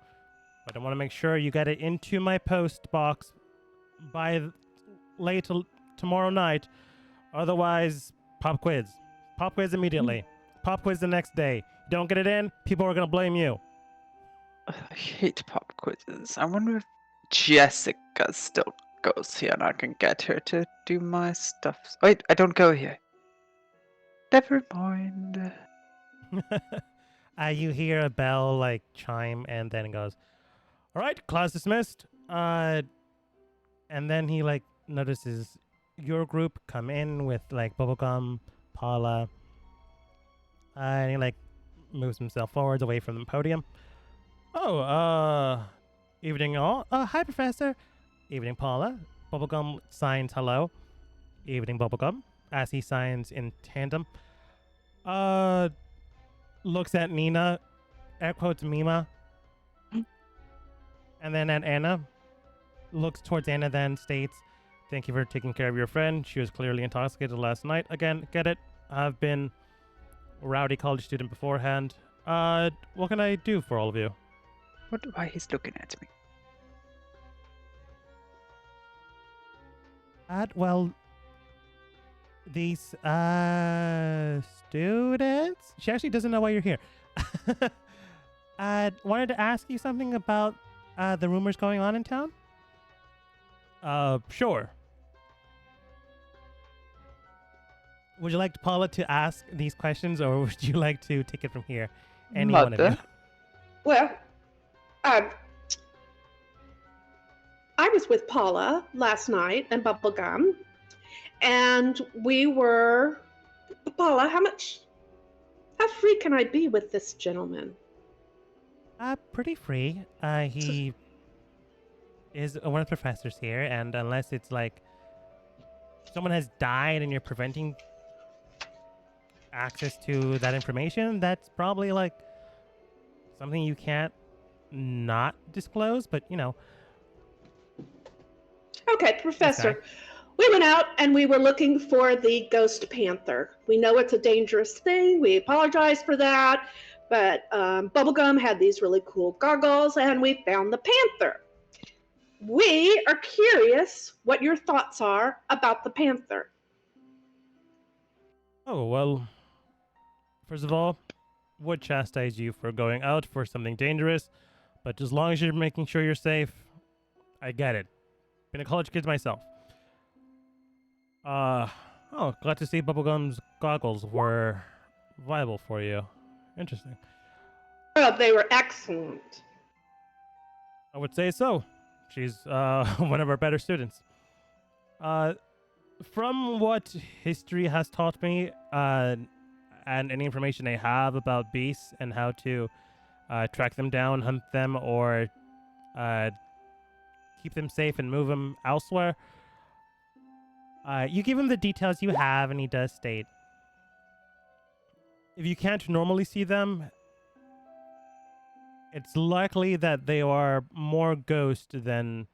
but I want to make sure you get it into my post box by late tomorrow night. Otherwise, pop quiz. Pop quiz immediately. Pop quiz the next day. Don't get it in, people are going to blame you. I hate pop quizzes. I wonder if Jessica still goes here and I can get her to do my stuff. Wait, I don't go here. Never mind. You hear a bell like chime and then it goes, all right, class dismissed. And then he like notices your group come in with like Bubblegum, Paula, and he like moves himself forwards away from the podium. Oh, evening all. Hi, Professor. Evening, Paula. Bubblegum signs hello. Evening, Bubblegum, as he signs in tandem. Looks at Nina, air quotes Mima, and then at Anna. Looks towards Anna, then states, "Thank you for taking care of your friend. She was clearly intoxicated last night. Again, get it. I've been a rowdy college student beforehand. What can I do for all of you?" Wonder why he's looking at me. Well, these students. She actually doesn't know why you're here. I wanted to ask you something about the rumors going on in town. Sure. Would you like Paula to ask these questions, or would you like to take it from here? Any one of you. Mother. Well, I was with Paula last night and Bubblegum, and we were. Paula, how free can I be with this gentleman? Pretty free. He is one of the professors here, and unless it's like someone has died and you're preventing access to that information, that's probably like something you can't not disclose, but you know. Okay, Professor. Okay. We went out and we were looking for the ghost panther. We know it's a dangerous thing. We apologize for that. But Bubblegum had these really cool goggles and we found the panther. We are curious what your thoughts are about the panther. Oh, well, first of all, would chastise you for going out for something dangerous, but as long as you're making sure you're safe, I get it. Been a college kid myself. Glad to see Bubblegum's goggles were viable for you. Interesting. Oh, they were excellent. I would say so. She's one of our better students. From what history has taught me, and any information I have about beasts and how to track them down, hunt them, or keep them safe and move them elsewhere, you give him the details you have, and he does state, if you can't normally see them, it's likely that they are more ghost than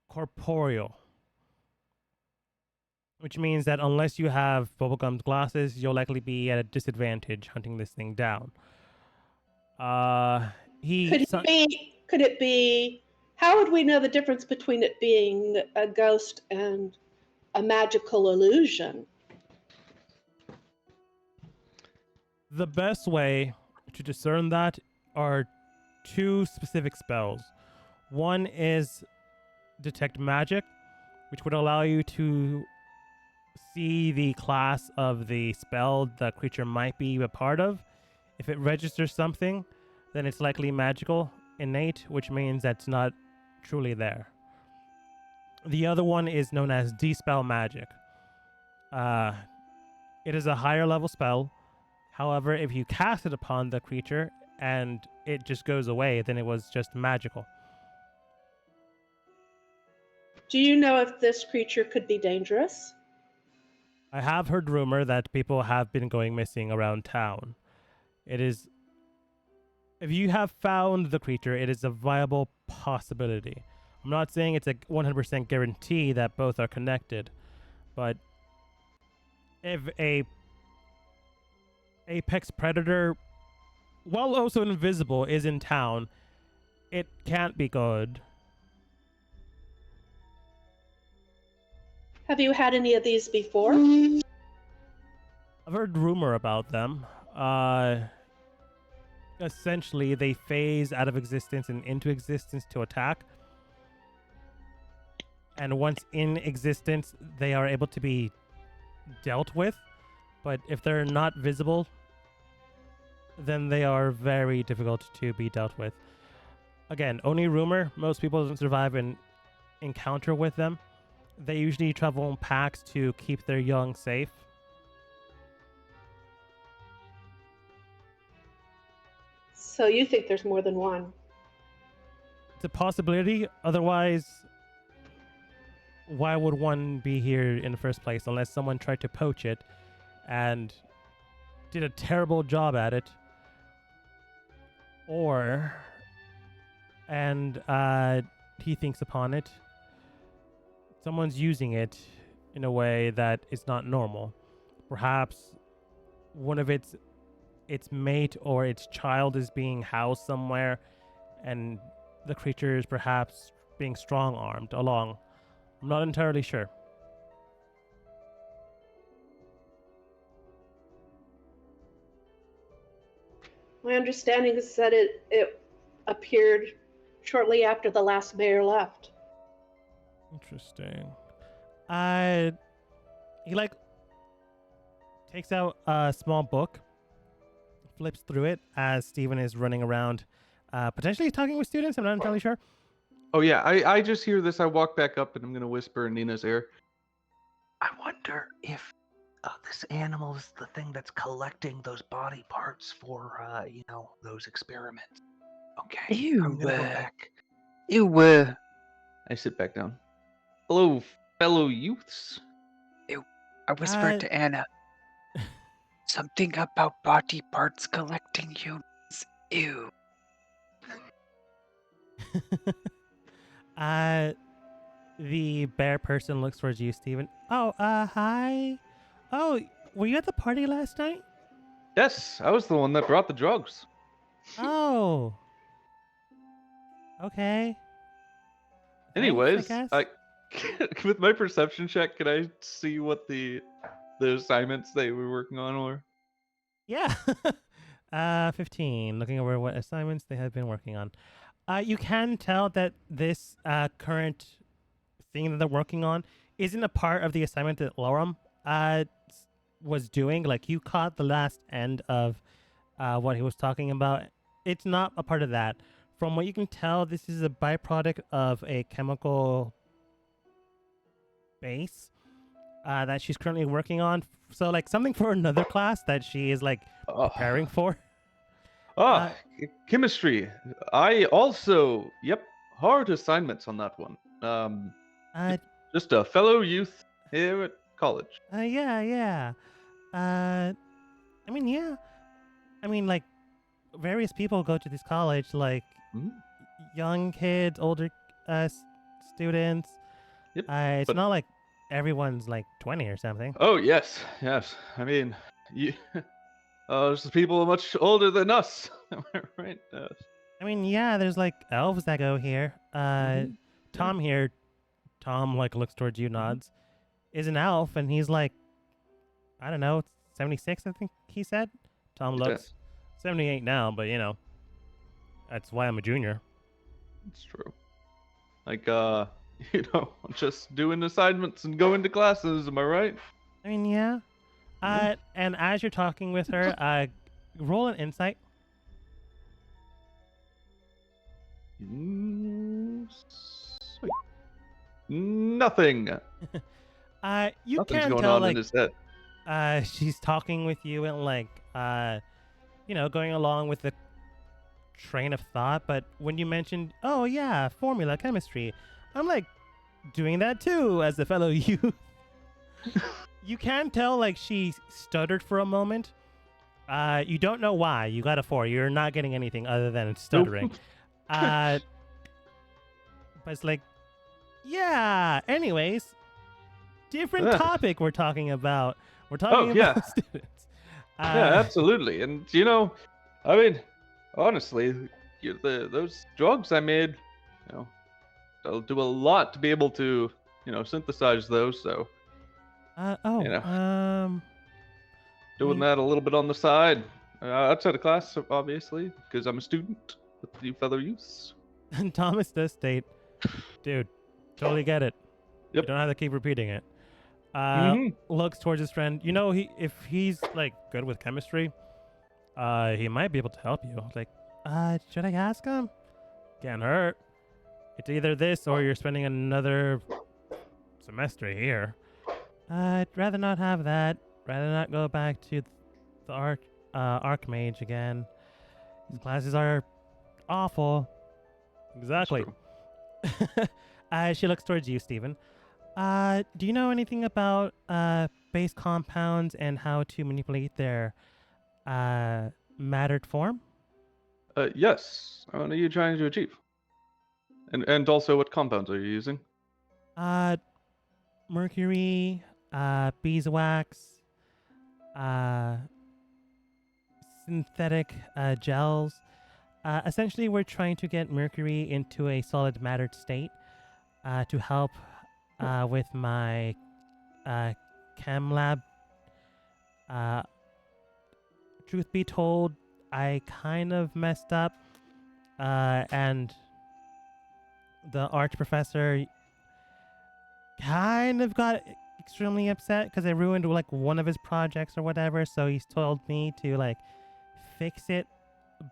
corporeal. Which means that unless you have Bubblegum's glasses, you'll likely be at a disadvantage hunting this thing down. Could it be, how would we know the difference between it being a ghost and a magical illusion? The best way to discern that are two specific spells. One is Detect Magic, which would allow you to see the class of the spell the creature might be a part of. If it registers something, then it's likely magical, innate, which means that's not truly there. The other one is known as Dispel Magic. It is a higher level spell. However, if you cast it upon the creature and it just goes away, then it was just magical. Do you know if this creature could be dangerous? I have heard rumor that people have been going missing around town. It is... If you have found the creature, it is a viable possibility. I'm not saying it's a 100% guarantee that both are connected, but if a apex predator, while also invisible, is in town, it can't be good. Have you had any of these before? I've heard rumor about them. Essentially, they phase out of existence and into existence to attack. And once in existence, they are able to be dealt with. But if they're not visible, then they are very difficult to be dealt with. Again, only rumor. Most people don't survive an encounter with them. they usually travel in packs to keep their young safe. So you think there's more than one? It's a possibility. Otherwise, why would one be here in the first place unless someone tried to poach it and did a terrible job at it? Or, and he thinks upon it, someone's using it in a way that is not normal. Perhaps one of its mate or its child is being housed somewhere, and the creature is perhaps being strong-armed along. I'm not entirely sure. My understanding is that it appeared shortly after the last mayor left. Interesting. He like takes out a small book, flips through it as Steven is running around, potentially talking with students. I'm not entirely sure. Oh yeah, I just hear this. I walk back up and I'm gonna whisper in Nina's ear. I wonder if this animal is the thing that's collecting those body parts for, those experiments. Okay, Ew, I'm gonna go back. Ew. I sit back down. Hello, fellow youths. I whispered to Anna. Something about body parts collecting humans. Ew. The bear person looks towards you, Steven. Oh, hi. Oh, were you at the party last night? Yes, I was the one that brought the drugs. Oh. Okay. Anyways, Thanks, I guess. with my perception check, can I see what the assignments they were working on were? Yeah. 15. Looking over what assignments they have been working on. You can tell that this current thing that they're working on isn't a part of the assignment that Lorem was doing. Like, you caught the last end of what he was talking about. It's not a part of that. From what you can tell, this is a byproduct of a chemical base that she's currently working on. So, like, something for another class that she is, like, preparing for. Chemistry. I also, hard assignments on that one. Just a fellow youth here at college. Yeah. I mean, like, various people go to this college, like, young kids, older students. Yep. It's not like everyone's, like, 20 or something. Oh, yes. I mean, there's people much older than us. Am I right? I mean, yeah, there's, like, elves that go here. Tom here, like, looks towards you, nods, is an elf, and he's, like, I don't know, 76, I think he said. Tom looks 78 now, but, that's why I'm a junior. It's true. Like, just doing assignments and going to classes, am I right? I mean, yeah. And as you're talking with her, roll an insight. Sweet. Nothing. You Nothing's can going tell, on like, in his head. she's talking with you and, like, going along with the train of thought. But when you mentioned, oh yeah, formula chemistry, I'm like doing that too as a fellow youth. You can tell, like, she stuttered for a moment. You don't know why. You got a 4. You're not getting anything other than stuttering. But it's like, yeah. Anyways, different topic we're talking about. We're talking about students. Yeah, absolutely. And I mean, honestly, those drugs I made, I'll do a lot to be able to, synthesize those. So. Doing that a little bit on the side, outside of class, obviously, because I'm a student with the fellow youths. And Thomas does state, dude, totally get it. Yep. You don't have to keep repeating it. Looks towards his friend. If he's, like, good with chemistry, he might be able to help you. Like, should I ask him? Can't hurt. It's either this or you're spending another semester here. I'd rather not have that. Rather not go back to the Archmage again. These classes are awful. Exactly. true. She looks towards you, Stephen. Do you know anything about base compounds and how to manipulate their mattered form? Yes. What are you trying to achieve? And also, what compounds are you using? Mercury, beeswax, uh, synthetic gels. Essentially, we're trying to get mercury into a solid mattered state to help with my chem lab. Uh, Truth be told, I kind of messed up, and the arch professor kind of got extremely upset because I ruined like one of his projects or whatever. So he's told me to like fix it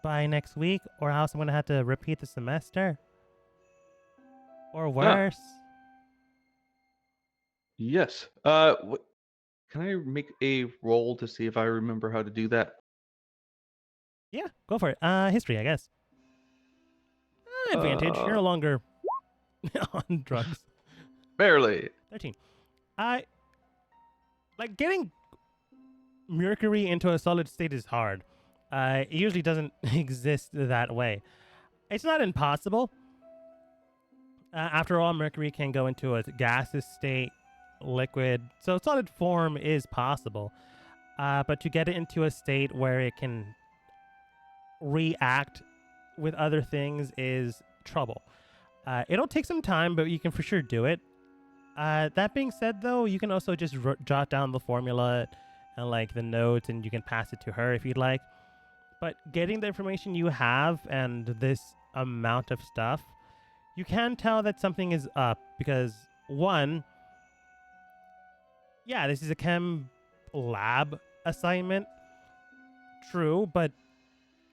by next week, or else I'm gonna have to repeat the semester, or worse. Yes. Can I make a roll to see if I remember how to do that? Yeah, go for it. History, I guess. Advantage. You're no longer on drugs. Barely. 13. I like getting mercury into a solid state is hard. It usually doesn't exist that way. It's not impossible. After all, mercury can go into a gaseous state, liquid, so solid form is possible. But to get it into a state where it can react with other things is trouble. It'll take some time, but you can for sure do it. That being said, though, you can also just jot down the formula and like the notes, and you can pass it to her if you'd like. But getting the information you have and this amount of stuff, you can tell that something is up because one, yeah, this is a chem lab assignment. True, but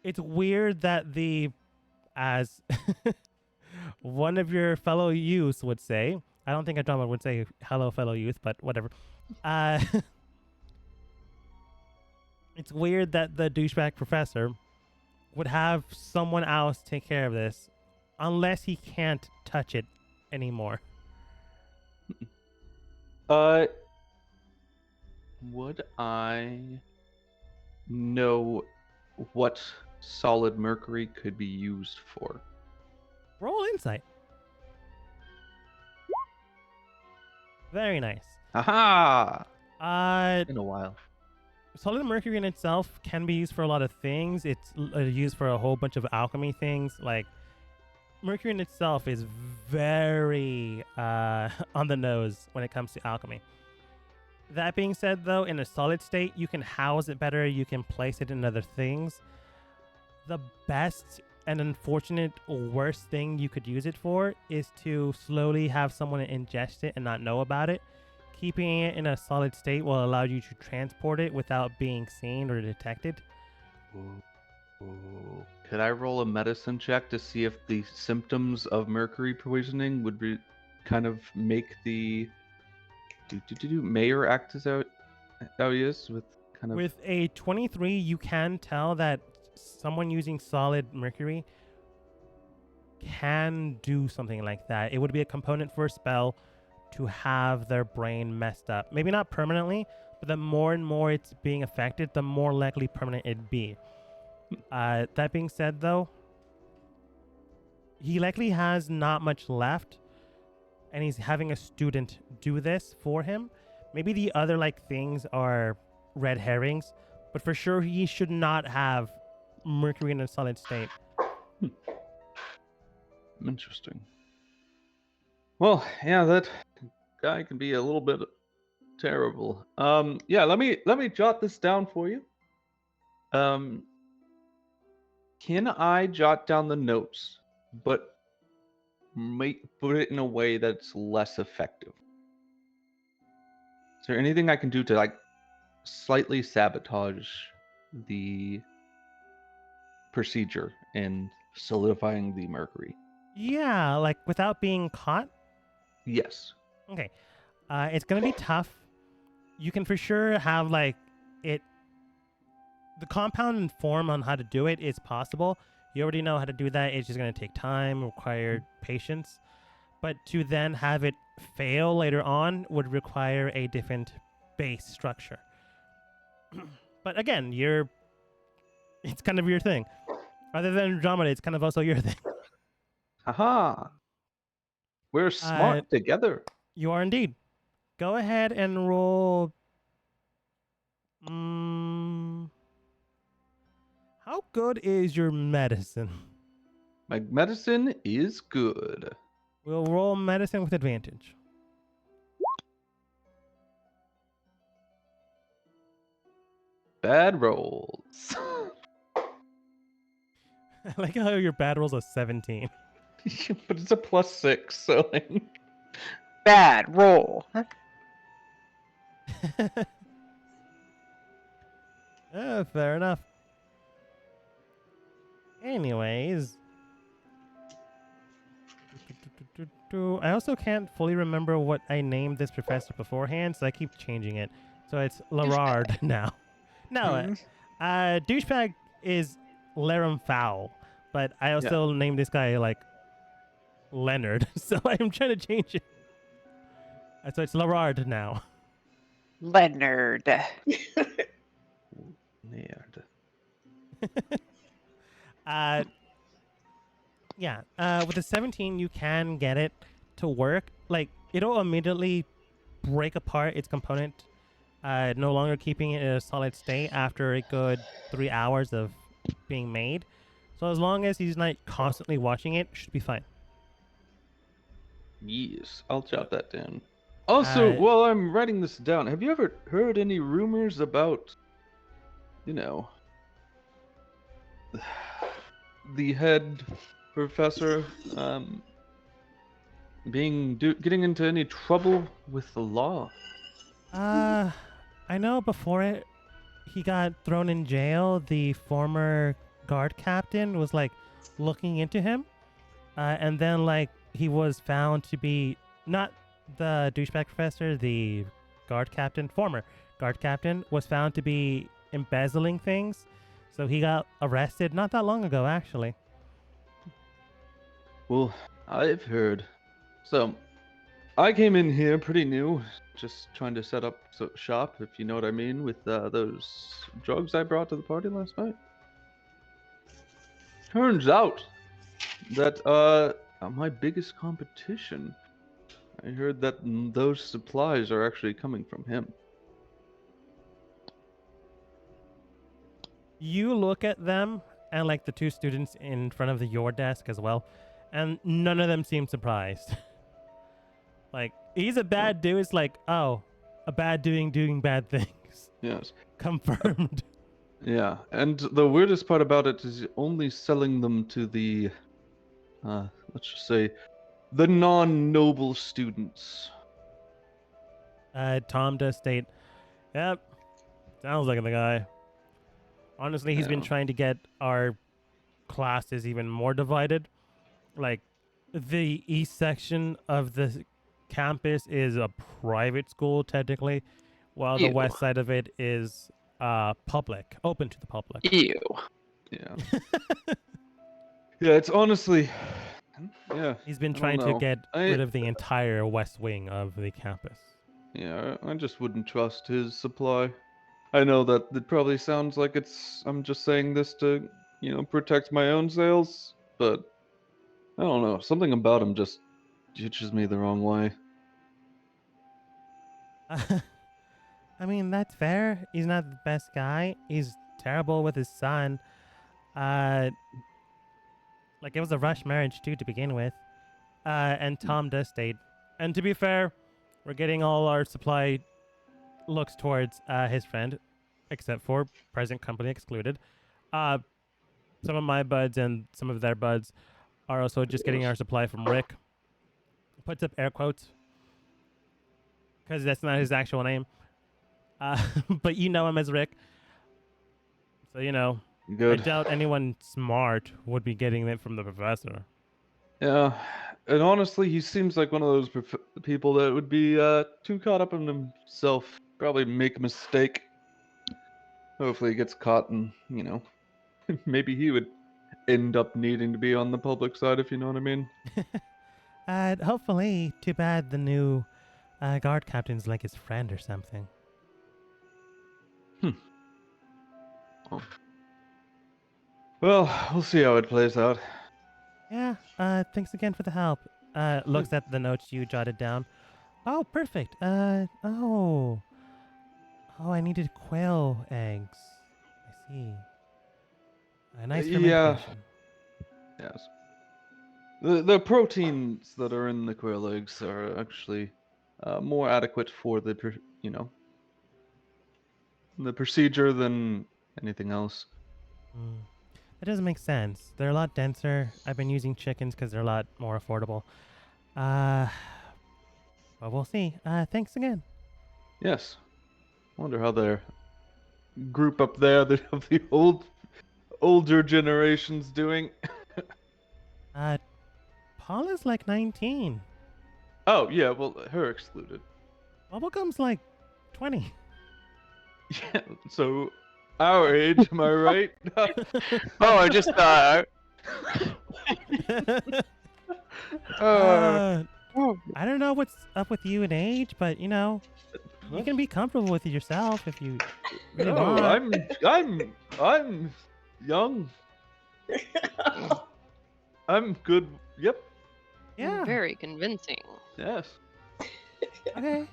it's weird that as one of your fellow youths would say, I don't think Adama would say hello, fellow youth, but whatever. It's weird that the douchebag professor would have someone else take care of this unless he can't touch it anymore. Would I know what solid mercury could be used for? Roll insight. Very nice. Aha! Uh, In a while. Solid mercury in itself can be used for a lot of things. It's used for a whole bunch of alchemy things. Like, mercury in itself is very on the nose when it comes to alchemy. That being said, though, in a solid state, you can house it better. You can place it in other things. The best and unfortunate worst thing you could use it for is to slowly have someone ingest it and not know about it. Keeping it in a solid state will allow you to transport it without being seen or detected. Ooh. Could I roll a medicine check to see if the symptoms of mercury poisoning would be kind of make the mayor act as how he is with kind of With a 23, you can tell that someone using solid mercury can do something like that. It would be a component for a spell to have their brain messed up. Maybe not permanently, but the more and more it's being affected, the more likely permanent it'd be. That being said, though, he likely has not much left, and he's having a student do this for him. Maybe the other like things are red herrings, but for sure he should not have mercury in a solid state. Interesting. Well, yeah, that guy can be a little bit terrible. Yeah, let me jot this down for you. Can I jot down the notes, but put it in a way that's less effective? Is there anything I can do to like slightly sabotage the procedure in solidifying the mercury? Yeah, like without being caught. Yes. Okay. It's gonna be tough. You can for sure have like it. The compound and form on how to do it is possible. You already know how to do that. It's just gonna take time, require patience. But to then have it fail later on would require a different base structure. But again, it's kind of your thing. Other than Andromeda, it's kind of also your thing. Haha. We're smart together. You are indeed. Go ahead and roll. How good is your medicine? My medicine is good. We'll roll medicine with advantage. Bad rolls. I like how your bad rolls a 17. But it's a +6, so like... Bad roll. Fair enough. Anyways. I also can't fully remember what I named this professor beforehand, so I keep changing it. So it's Larard now. No, douchebag is Larum Fowl, but I also named this guy like Leonard, so I'm trying to change it. So it's Larard now. Leonard. Nerd. With a 17, you can get it to work. Like, it'll immediately break apart its component, no longer keeping it in a solid state after a good 3 hours of being made. So as long as he's not constantly watching it, should be fine. Yes, I'll jot that down. Also, while I'm writing this down, have you ever heard any rumors about, the head professor getting into any trouble with the law? I know before he got thrown in jail, the former guard captain was like looking into him, and then like he was found to be not the douchebag professor, the former guard captain was found to be embezzling things, so he got arrested not that long ago, actually. Well, I've heard. So, I came in here pretty new, just trying to set up shop, if you know what I mean, with those drugs I brought to the party last night. Turns out that my biggest competition, I heard that those supplies are actually coming from him. You look at them and like the two students in front of your desk as well, and none of them seem surprised. Like, he's a bad dude. It's like, oh, a bad doing bad things. Yes. Confirmed. Yeah, and the weirdest part about it is only selling them to the, let's just say, the non-noble students. Tom does state, yep, sounds like the guy. Honestly, he's been trying to get our classes even more divided. Like, the east section of the campus is a private school, technically, while the west side of it is public, open to the public. Ew. Yeah. Yeah, it's honestly... Yeah. He's been trying to get rid of the entire west wing of the campus. Yeah, I just wouldn't trust his supply. I know that it probably sounds like I'm just saying this to, protect my own sales, but I don't know. Something about him just itches me the wrong way. I mean, that's fair. He's not the best guy. He's terrible with his son. Like, it was a rush marriage, too, to begin with. And Tom does state. And to be fair, we're getting all our supply looks towards his friend, except for present company excluded. Some of my buds and some of their buds are also just getting our supply from Rick. Puts up air quotes, because that's not his actual name. But you know him as Rick. So, Good. I doubt anyone smart would be getting it from the professor. Yeah, And honestly, he seems like one of those people that would be too caught up in himself. Probably make a mistake. Hopefully, he gets caught, and maybe he would end up needing to be on the public side, if you know what I mean. Hopefully, too bad the new guard captain's like his friend or something. Oh. Well, we'll see how it plays out. Yeah, thanks again for the help. Looks at the notes you jotted down. Oh, perfect. Oh, I needed quail eggs. I see. A nice Yeah. fermentation. Yes. The proteins that are in the quail eggs are actually more adequate for the the procedure than anything else. Mm. That doesn't make sense. They're a lot denser. I've been using chickens because they're a lot more affordable. But we'll see. Thanks again. Yes. Wonder how their group up there of the older generations doing. Paula's like 19. Oh yeah, well her excluded. Bubblegum's like 20. Yeah, so our age, am I right? Oh, I just thought. uh, Oh, I don't know what's up with you and age, but you can be comfortable with yourself if you really No, want. I'm young. I'm good. Yep. Yeah. Very convincing. Yes. Okay.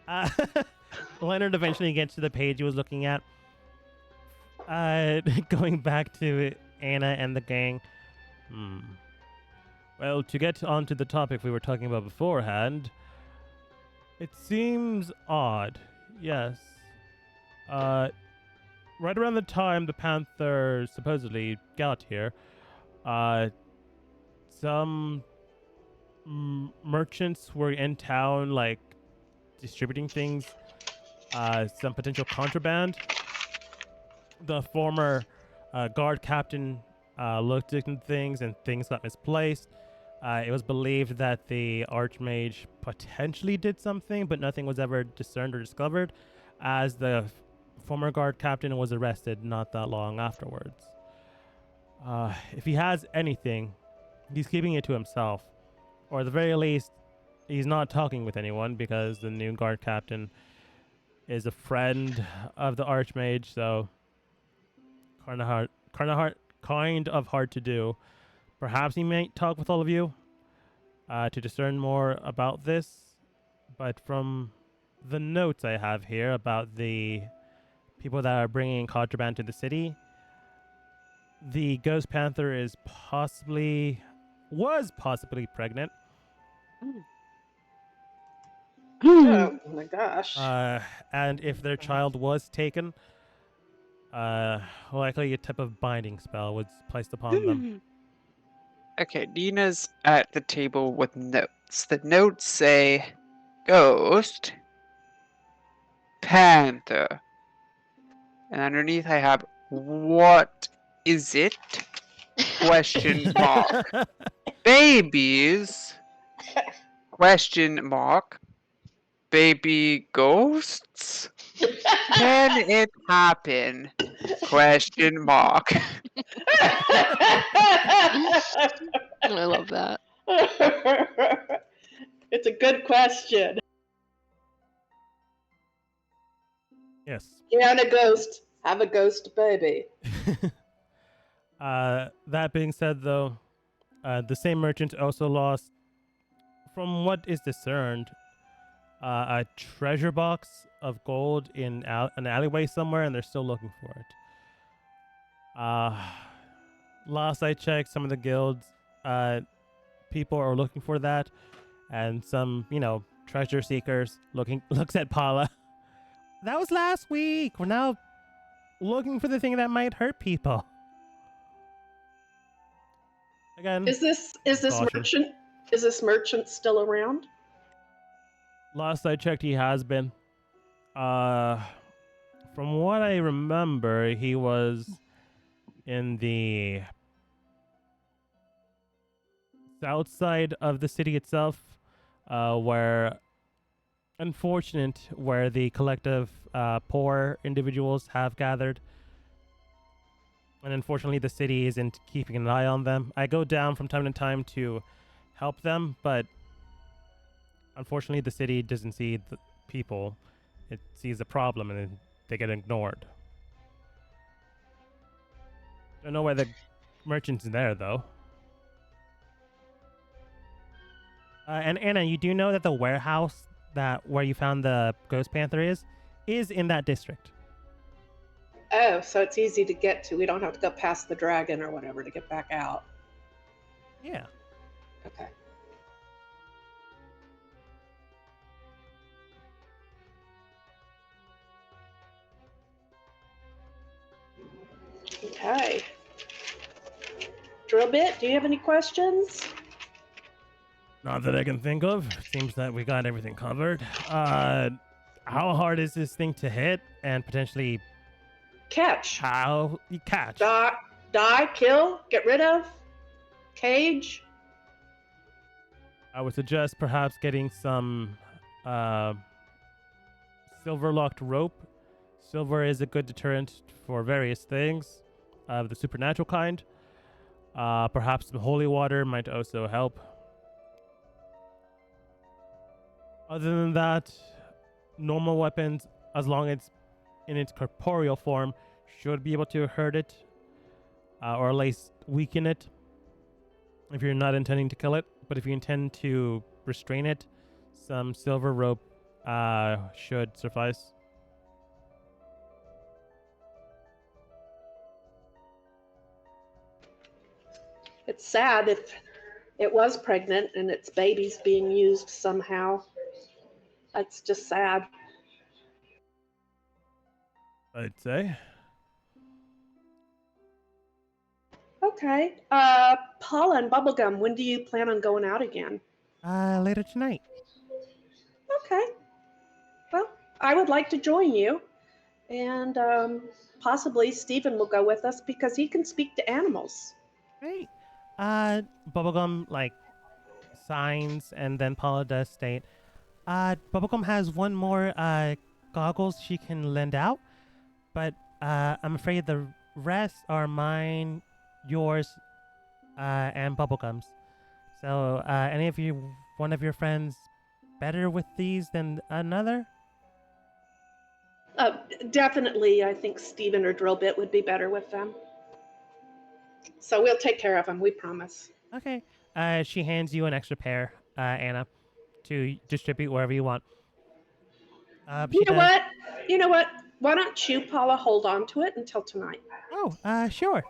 Uh, Leonard eventually gets to the page he was looking at. Going back to Anna and the gang. Well, to get onto the topic we were talking about beforehand, it seems odd. Yes. Right around the time the Panther supposedly got here, some merchants were in town, like, distributing things, some potential contraband. The former guard captain looked into things and things got misplaced. It was believed that the Archmage potentially did something, but nothing was ever discerned or discovered, as the former guard captain was arrested not that long afterwards. If he has anything, he's keeping it to himself, or at the very least, he's not talking with anyone because the new guard captain is a friend of the Archmage, so kind of hard to do. Perhaps he might talk with all of you to discern more about this, but from the notes I have here about the people that are bringing contraband to the city, the Ghost Panther was possibly pregnant. Oh my gosh. And if their child was taken, likely a type of binding spell was placed upon them. Okay, Nina's at the table with notes. The notes say Ghost, Panther. And underneath I have what is it? Question mark. Babies? Question mark. Baby ghosts? Can it happen? Question mark. I love that. It's a good question. Yes. Can a ghost have a ghost baby? That being said, though, the same merchant also lost, from what is discerned, a treasure box of gold in an alleyway somewhere, and they're still looking for it. Last I checked, some of the guilds, people are looking for that, and some, treasure seekers looks at Paula. That was last week. We're now looking for the thing that might hurt people. Again, Is this caution. merchant still around? Last I checked, he has been. From what I remember, he was in the south side of the city itself, where where the collective poor individuals have gathered. And unfortunately, the city isn't keeping an eye on them. I go down from time to time to help them, but unfortunately, the city doesn't see the people. It sees the problem and they get ignored. Don't know why the merchant's there, though. And Anna, you do know that the warehouse where you found the Ghost Panther is in that district. Oh, so it's easy to get to. We don't have to go past the dragon or whatever to get back out. Yeah. Okay. Okay. Drillbit, do you have any questions? Not that I can think of. Seems that we got everything covered. How hard is this thing to hit and potentially Catch. how you catch? Die, kill, get rid of, cage. I would suggest perhaps getting some silver locked rope. Silver is a good deterrent for various things of the supernatural kind. Perhaps some holy water might also help. Other than that, normal weapons, as long as it's in its corporeal form, should be able to hurt it, or at least weaken it, if you're not intending to kill it. But if you intend to restrain it, some silver rope should suffice. It's sad if it was pregnant and its baby's being used somehow. That's just sad. I'd say. Okay. Paula and Bubblegum, when do you plan on going out again? Later tonight. Okay. Well, I would like to join you. And possibly Stephen will go with us because he can speak to animals. Great. Bubblegum, signs, and then Paula does state, Bubblegum has one more, goggles she can lend out, but, I'm afraid the rest are mine, yours, and Bubblegum's. So, one of your friends better with these than another? Definitely, I think Stephen or Drillbit would be better with them. So we'll take care of them, we promise. Okay. She hands you an extra pair, Anna, to distribute wherever you want. You know what? Why don't you, Paula, hold on to it until tonight? Oh, sure.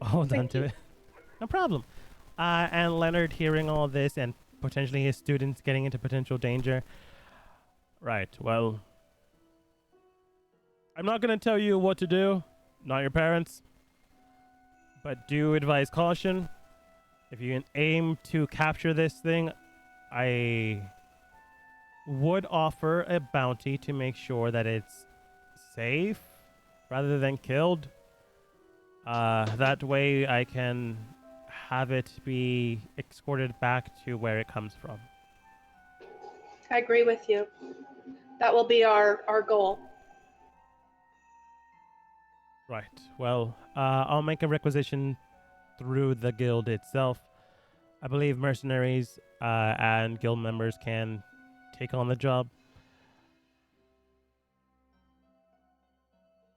Hold on to it. No problem. And Leonard, hearing all this and potentially his students getting into potential danger. Right, well, I'm not going to tell you what to do, not your parents, but do advise caution. If you aim to capture this thing, I would offer a bounty to make sure that it's safe rather than killed. That way I can have it be escorted back to where it comes from. I agree with you. That will be our goal. Right. Well, I'll make a requisition through the guild itself. I believe mercenaries and guild members can take on the job.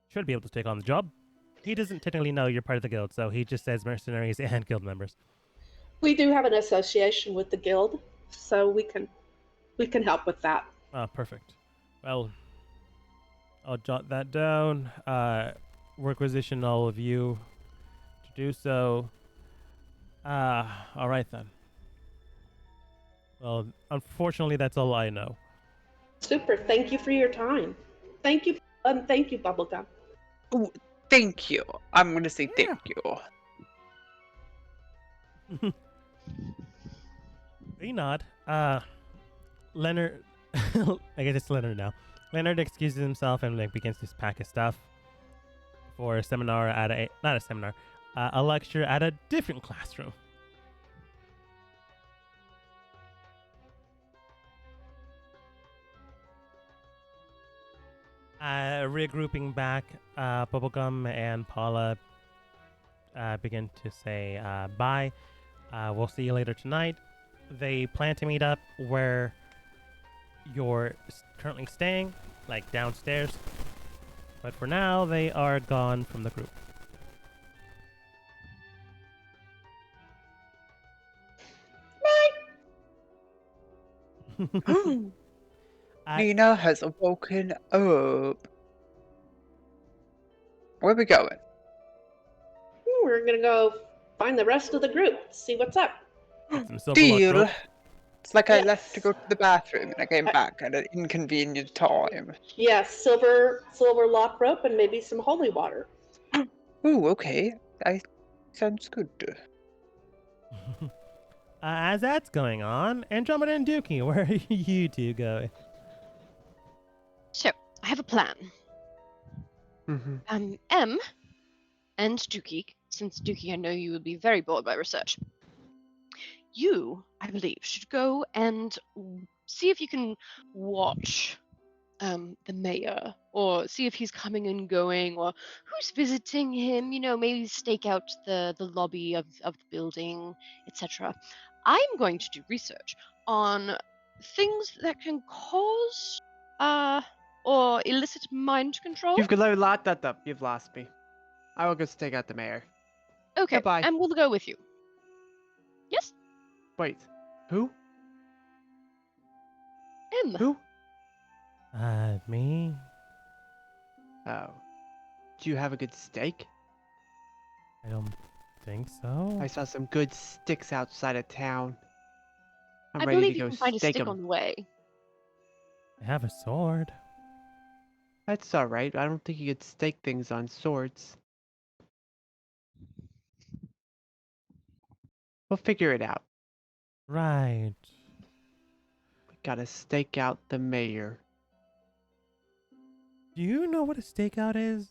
Should be able to take on the job. He doesn't technically know you're part of the guild, so he just says mercenaries and guild members. We do have an association with the guild, so we can help with that. Perfect. Well, I'll jot that down. Requisition all of you to do so. All right then. Well, unfortunately, that's all I know. Super. Thank you for your time. Thank you, and thank you, Bubblegum. Ooh, thank you. I'm going to say thank you. They nod. Leonard, I guess it's Leonard now. Leonard excuses himself and begins to pack his stuff for a seminar at a lecture at a different classroom. Regrouping back, Bubblegum and Paula begin to say bye. We'll see you later tonight. They plan to meet up where you're currently staying, like downstairs. But for now, they are gone from the group. I- Nina has woken up. Where we going? We're gonna go find the rest of the group, see what's up. Some silver Deal. rope. It's like I left to Yes. go to the bathroom and I came I- back at an inconvenient time. Yes, silver lock rope and maybe some holy water. Ooh, okay. Sounds good. As that's going on, Andromeda and Dookie, where are you two going? So, I have a plan. Mm-hmm. M and Dookie, since Dookie, I know you would be very bored by research. You, I believe, should go and see if you can watch the mayor, or see if he's coming and going, or who's visiting him. You know, maybe stake out the lobby of the building, etc. I'm going to do research on things that can cause or elicit mind control. You've locked that up. You've lost me. I will go stake out the mayor. Okay, Goodbye. and we'll go with you. Yes, Wait. Who? M. Who? Me? Oh. Do you have a good steak? I don't think so. I saw some good sticks outside of town. I'm I ready believe to you go can find a stake stick 'em. on the way. I have a sword. That's alright. I don't think you could stake things on swords. We'll figure it out. Right. We gotta stake out the mayor. Do you know what a stakeout is?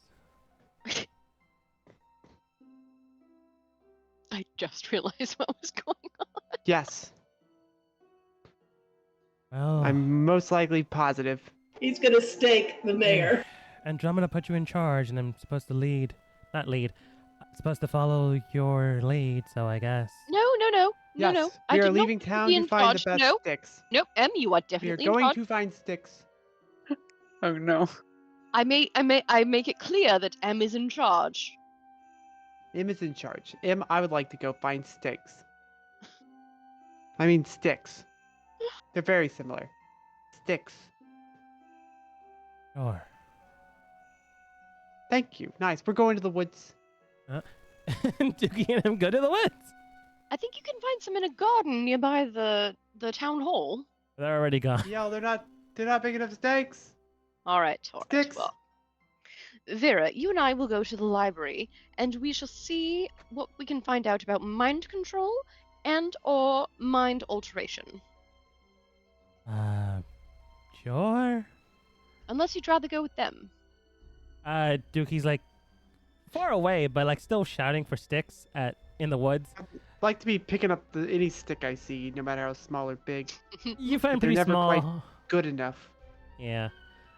I just realized what was going on. Yes. Well, I'm most likely positive. He's gonna stake the mayor. Andromeda put you in charge, and I'm supposed to lead. Not lead. Supposed to follow your lead, so I guess. No. Yes, I we are did not leaving want to town be to in find the charge. best No, sticks. nope, M, you are We are definitely in going charge. to find sticks. Oh no. I make it clear that M is in charge. Im is in charge. Im, I would like to go find sticks. I mean sticks. They're very similar. Sticks. Sure. Thank you. Nice. We're going to the woods. Dookie and him go to the woods. I think you can find some in a garden nearby the town hall. They're already gone. Yo, they're not big enough stakes. All right. Sticks. Well, Vera, you and I will go to the library, and we shall see what we can find out about mind control and or mind alteration. Sure. Unless you'd rather go with them. Dookie's like far away, but like still shouting for sticks in the woods. I'd like to be picking up any stick I see, no matter how small or big. You find But they're pretty never small. quite good enough. Yeah.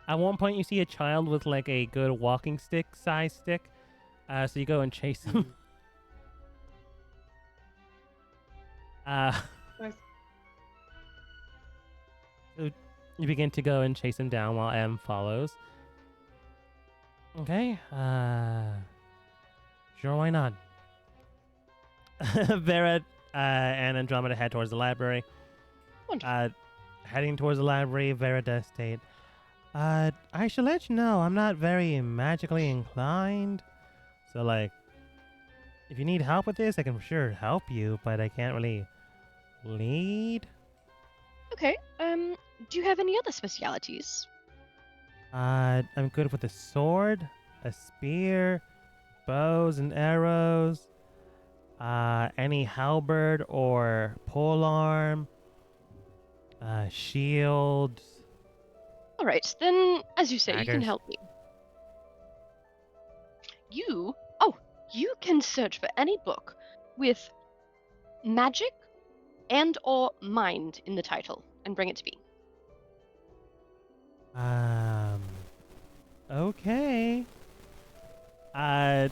At one point, you see a child with like a good walking stick size stick. So you go and chase him. Nice. So you begin to go and chase him down while M follows. Okay. Sure, why not? Vera and Andromeda head towards the library. Wonderful. Heading towards the library, Vera does state, I should let you know I'm not very magically inclined. So, like, if you need help with this, I can for sure help you, but I can't really lead. Okay. Do you have any other specialities? I'm good with a sword, a spear, bows and arrows, any halberd or polearm, shields. All right, then, as you say, you can Daggers. help me. You can search for any book with magic and or mind in the title and bring it to me. Okay. Uh,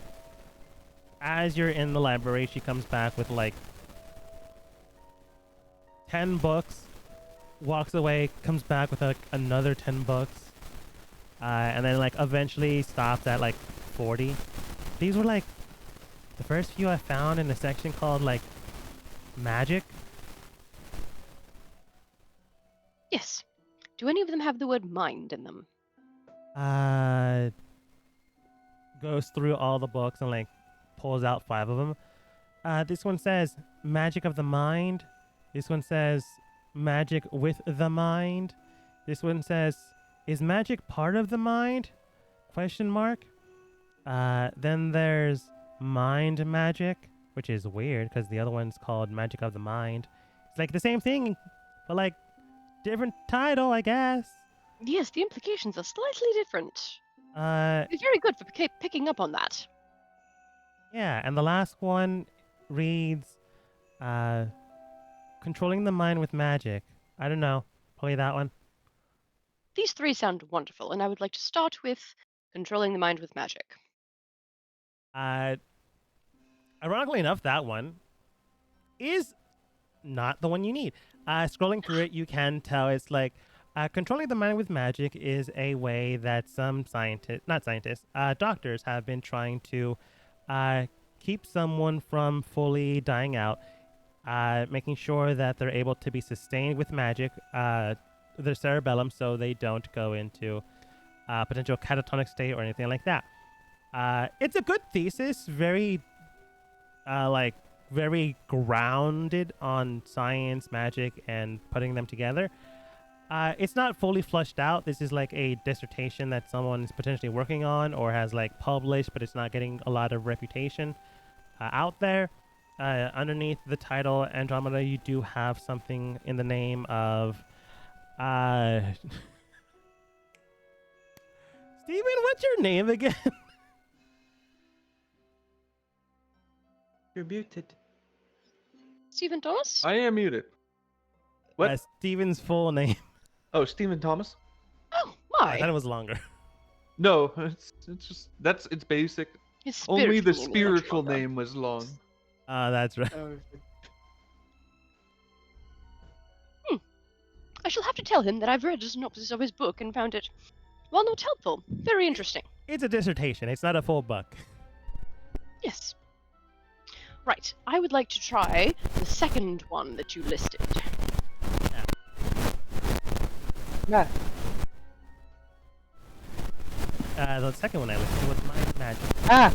as you're in the library, she comes back with like 10 books, walks away, comes back with another 10 books, and then like eventually stops at like 40. These were like the first few I found in a section called like magic. Yes. Do any of them have the word mind in them? Goes through all the books and like pulls out 5 of them. This one says magic of the mind. This one says magic with the mind. This one says, is magic part of the mind? Question mark. Then there's mind magic, which is weird because the other one's called magic of the mind. It's like the same thing, but like different title, I guess. Yes, the implications are slightly different. Uh, You're very good for picking up on that. yeah, and the last one reads, controlling the mind with magic. I don't know. Probably that one. These 3 sound wonderful, and I would like to start with controlling the mind with magic. Ironically enough, that one is not the one you need. Scrolling through it, you can tell it's like controlling the mind with magic is a way that some doctors have been trying to keep someone from fully dying out, making sure that they're able to be sustained with magic, their cerebellum, so they don't go into potential catatonic state or anything like that. It's a good thesis, very very grounded on science, magic, and putting them together. It's not fully fleshed out. This is like a dissertation that someone's potentially working on or has like published, but it's not getting a lot of reputation out there. Underneath the title Andromeda, you do have something in the name of Steven, what's your name again? You're muted. Stephen Thomas? I am muted. What? Steven's full name. Oh, Stephen Thomas? Oh, I my. thought it was longer. No, it's just it's basic. His Only the spiritual name is much spiritual longer. name was long. That's right. Oh, I shall have to tell him that I've read a synopsis of his book and found it, while not helpful, very interesting. It's a dissertation. It's not a full book. Yes. Right, I would like to try the second one that you listed. Yeah. The second one I listed was mind magic. Ah!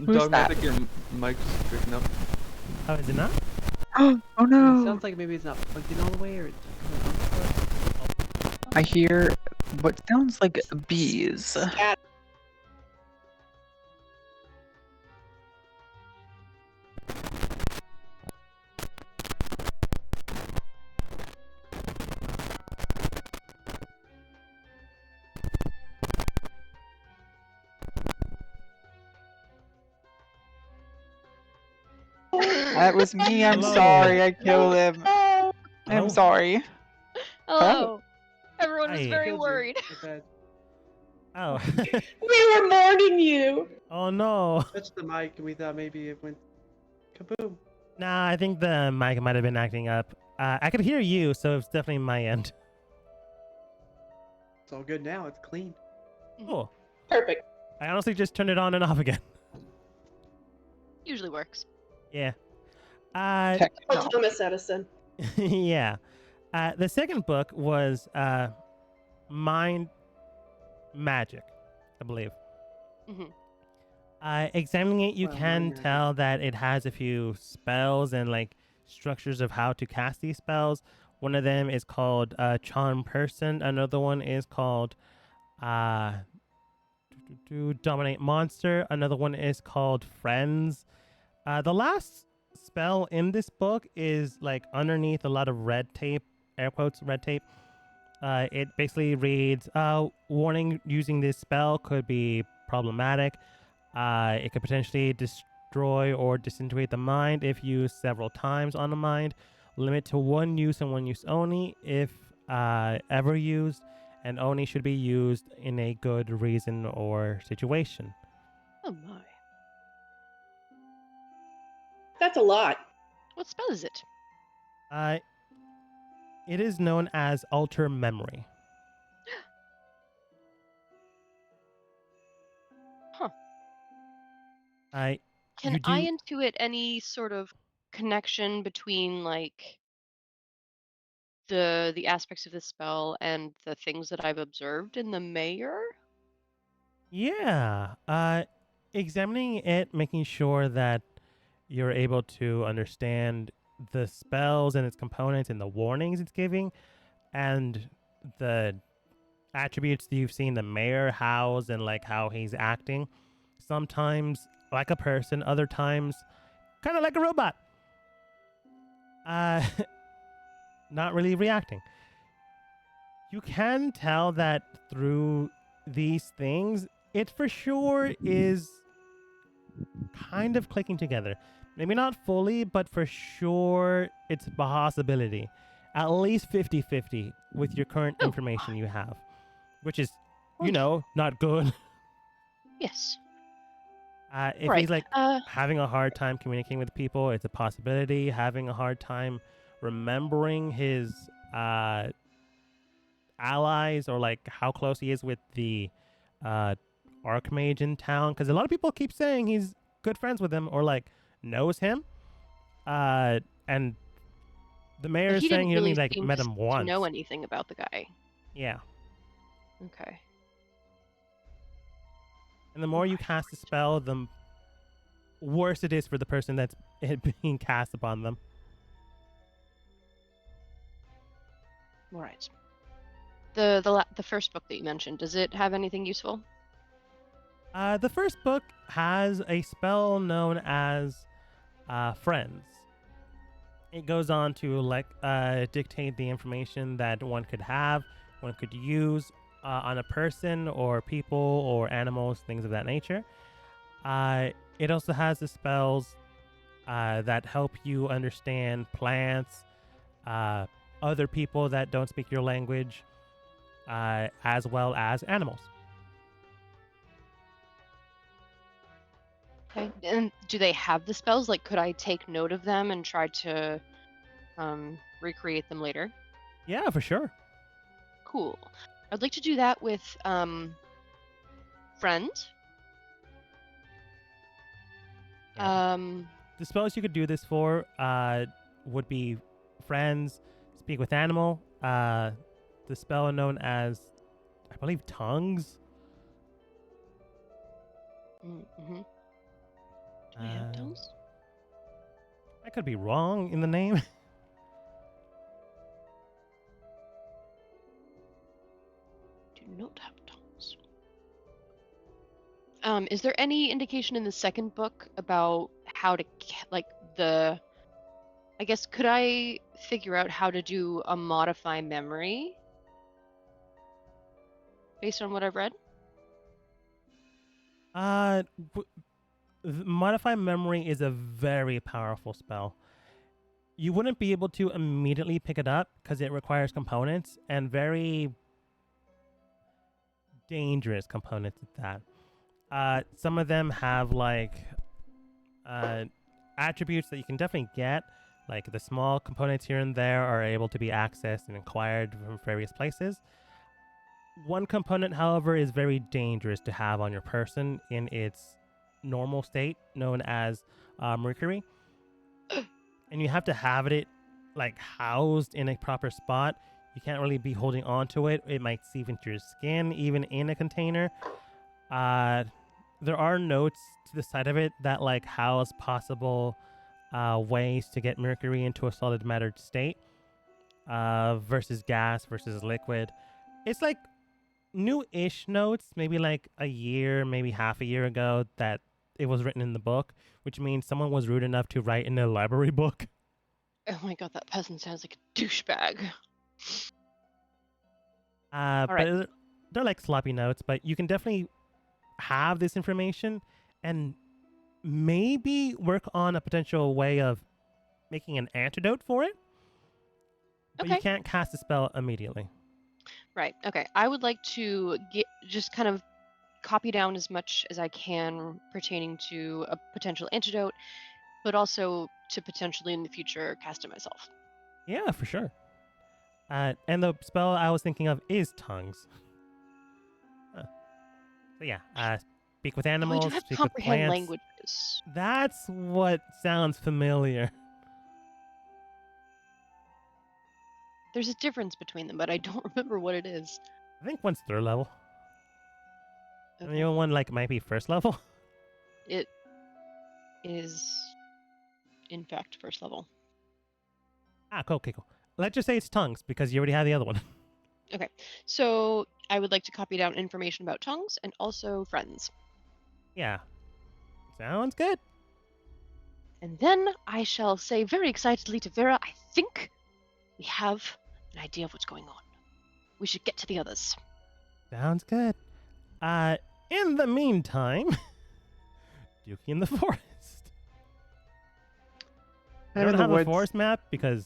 Dogmatic, your mic's picking up. Oh, is it not? Oh It no! sounds like maybe it's not plugged in all the way, or it's coming off. I hear what sounds like bees. That was me. I'm Hello. sorry. I killed him. Oh. I'm sorry. Hello. Everyone was Hi. very Killed you. worried. With that. Oh. We were mourning you. Oh no. Touched the mic, and we thought maybe it went kaboom. Nah, I think the mic might have been acting up. I could hear you, so it's definitely my end. It's all good now. It's clean. Cool. Perfect. I honestly just turned it on and off again. Usually works. Yeah. Oh, Technical. Thomas Edison. Yeah. The second book was Mind Magic, I believe. Mhm. Examining it, you Well, can Mind Magic. tell that it has a few spells and like structures of how to cast these spells. One of them is called Charm Person. Another one is called Dominate Monster. Another one is called Friends. The last spell in this book is like underneath a lot of red tape, air quotes, red tape. It basically reads, warning, using this spell could be problematic. It could potentially destroy or disintegrate the mind if used several times on the mind. Limit to one use and one use only if ever used. and only should be used in a good reason or situation. Oh my. That's a lot. What spell is it? Uh, it is known as alter memory. Huh. I Can you I do intuit any sort of connection between like the aspects of the spell and the things that I've observed in the mayor? Yeah. Examining it, making sure that you're able to understand the spells and its components and the warnings it's giving and the attributes that you've seen the mayor house and like how he's acting. Sometimes like a person, other times kind of like a robot. Uh not really reacting. You can tell that through these things, it for sure is kind of clicking together. Maybe not fully, but for sure it's a possibility. At least 50-50 with your current Oh, information you have, which is, wonderful. not good. Yes. If Right. he's like having a hard time communicating with people, it's a possibility. Having a hard time remembering his allies or like how close he is with the archmage in town, because a lot of people keep saying he's good friends with him or like knows him, and the mayor But is he saying didn't he only really like seem met him to once. know anything about the guy. Yeah, Okay. and the more you Right. cast a spell, the worse it is for the person that's it being cast upon them. All right. The first book that you mentioned, does it have anything useful? The first book has a spell known as Friends. It goes on to like dictate the information that one could have, one could use on a person or people or animals, things of that nature. It also has the spells that help you understand plants, other people that don't speak your language, as well as animals. Okay. And do they have the spells? Like, could I take note of them and try to recreate them later? Yeah, for sure. Cool. I'd like to do that with friend. Yeah. The spells you could do this for would be friends, speak with animal, the spell known as, I believe, tongues. Mm-hmm. Do we have tongues? I could be wrong in the name. Do not have tongues. Is there any indication in the second book about how to I guess could I figure out how to do a modify memory based on what I've read? Uh, Modify memory is a very powerful spell. You wouldn't be able to immediately pick it up because it requires components and very dangerous components at that. Some of them have like attributes that you can definitely get. Like the small components here and there are able to be accessed and acquired from various places. One component, however, is very dangerous to have on your person in its normal state, known as mercury. And you have to have it like housed in a proper spot. You can't really be holding on to it. It might seep into your skin, even in a container. There are notes to the side of it that like house possible ways to get mercury into a solid matter state versus gas versus liquid. It's like new-ish notes, maybe like a year, maybe half a year ago that it was written in the book, which means someone was rude enough to write in a library book. Oh my god, that person sounds like a douchebag. But right. they're like sloppy notes, but you can definitely have this information and maybe work on a potential way of making an antidote for it. But you Okay. can't cast a spell immediately. Right. Okay. I would like to just kind of copy down as much as I can pertaining to a potential antidote, but also to potentially in the future cast it myself. Yeah, for sure. And the spell I was thinking of is tongues. So yeah, speak with Oh, I do animals, have speak with comprehend plants. languages. That's what sounds familiar. There's a difference between them, but I don't remember what it is. I think one's third level. And the Okay. other one like might be first level. It is, in fact, first level. Cool, okay, cool. Let's just say it's tongues because you already have the other one. Okay. So I would like to copy down information about tongues and also friends. Yeah. Sounds good. And then I shall say very excitedly to Vera, I think we have an idea of what's going on. We should get to the others. Sounds good. In the meantime, Dookie in the forest. I I'm don't in the have a woods. forest map because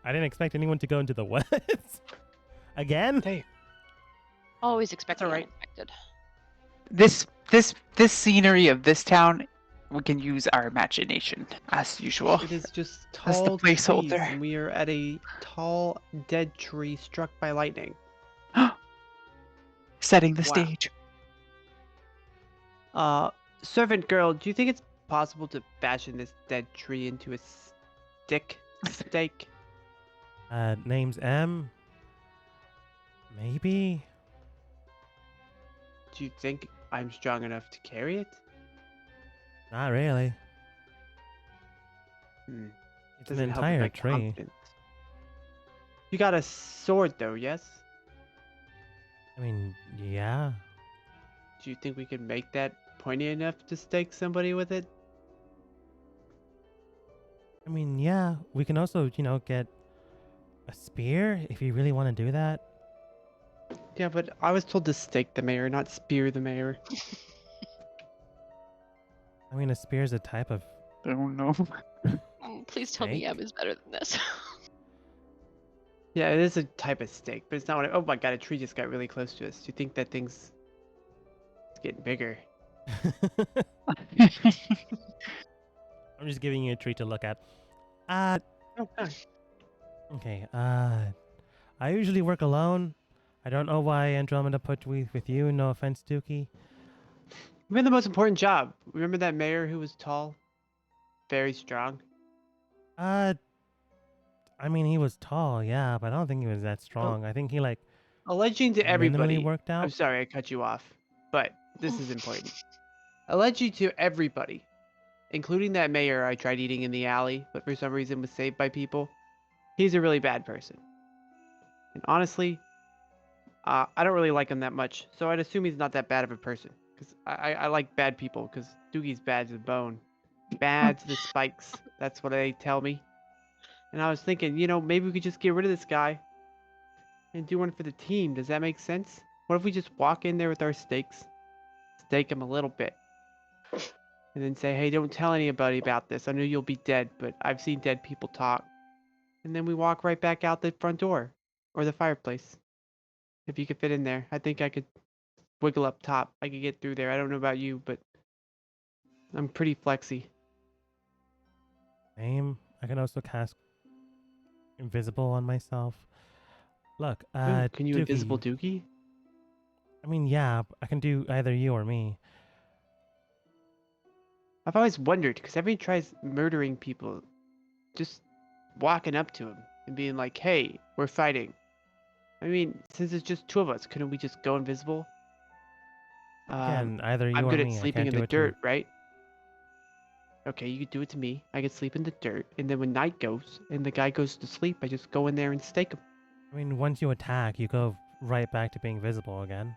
I didn't expect anyone to go into the woods. Again? Hey, Always expect the all right. unexpected. This scenery of this town, we can use our imagination as usual. it is just That's the tall trees, placeholder. and we are at a tall, dead tree struck by lightning. Setting the Wow. stage. Servant girl, do you think it's possible to fashion this dead tree into a stake? Name's M. Maybe? Do you think I'm strong enough to carry it? Not really. Hmm. It's an Doesn't help with entire my tree. confidence. You got a sword though, yes? I mean, yeah. Do you think we could make that pointy enough to stake somebody with it? I mean, yeah. We can also, get a spear if you really want to do that. Yeah, but I was told to stake the mayor, not spear the mayor. I mean, a spear is a type of. I don't know. Please tell me Steak? M is better than this. Yeah, it is a type of stake, but it's not what I... Oh my god, a tree just got really close to us. Do you think that thing's getting bigger? I'm just giving you a treat to look at. Oh, Okay. I usually work alone. I don't know why Andromeda put with you. No offense, Dookie. we had the most important job. Remember that mayor who was tall? Very strong? I mean, he was tall, yeah, but I don't think he was that strong. I think he Alleging to minimally everybody. worked I'm out. sorry I cut you off, but this is important. Alleging to everybody, including that mayor I tried eating in the alley, but for some reason was saved by people. He's a really bad person. And honestly, I don't really like him that much, so I'd assume he's not that bad of a person. Because I like bad people, because Doogie's bad to the bone. Bad to the spikes. That's what they tell me. And I was thinking, maybe we could just get rid of this guy and do one for the team. Does that make sense? What if we just walk in there with our stakes, stake him a little bit, and then say, hey, don't tell anybody about this. I know you'll be dead, but I've seen dead people talk. And then we walk right back out the front door or the fireplace. If you could fit in there, I think I could wiggle up top. I could get through there. I don't know about you, but I'm pretty flexy. Same. I can also cast invisible on myself. Look, Ooh, can you Dookie, invisible Dookie? I mean, yeah, I can do either you or me. I've always wondered, because everybody tries murdering people, just walking up to him and being like, hey, we're fighting. I mean, since it's just two of us, couldn't we just go invisible? Again, either you I'm or good at me. I sleeping can't in do the it to you. dirt, right? Okay, you could do it to me. I could sleep in the dirt, and then when night goes and the guy goes to sleep, I just go in there and stake him. I mean, once you attack, you go right back to being visible again.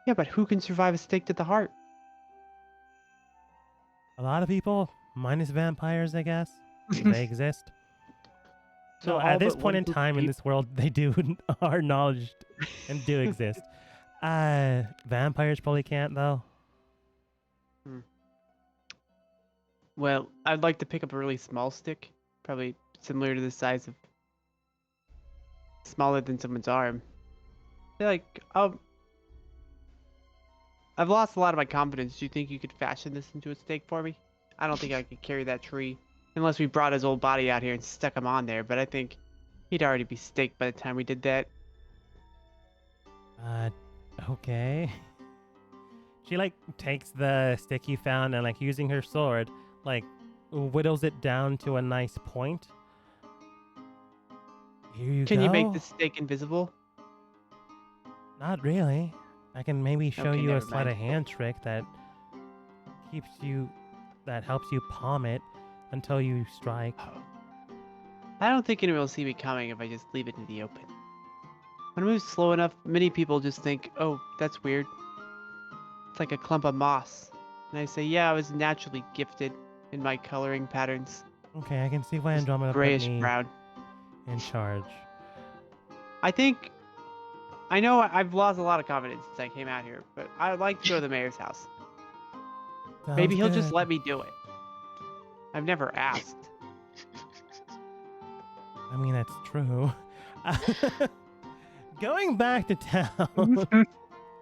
Yeah, but who can survive a stake to the heart? A lot of people, minus vampires, I guess, if they exist. So No, all at this but point one in group of time in this world, they are acknowledged and do exist. Vampires probably can't though. Well, I'd like to pick up a really small stick, probably similar to the size of, smaller than someone's arm. feel like I've lost a lot of my confidence. Do you think you could fashion this into a stake for me? I don't think I could carry that tree unless we brought his old body out here and stuck him on there. But I think he'd already be staked by the time we did that. Okay. She like takes the stick you found and like using her sword, like whittles it down to a nice point. Here you Can go. you make the stake invisible? Not really. I can maybe show Okay, you a never sleight of mind. hand trick that helps you palm it until you strike. Oh. I don't think anyone will see me coming if I just leave it in the open. When I move slow enough, many people just think, oh, that's weird. It's like a clump of moss. And I say, yeah, I was naturally gifted in my coloring patterns. Okay, I can see why Just Andromeda put grayish me brown. in charge. I know I've lost a lot of confidence since I came out here, but I'd like to go to the mayor's house. Maybe Sounds he'll just good. let me do it. I've never asked. I mean, that's true. Going back to town,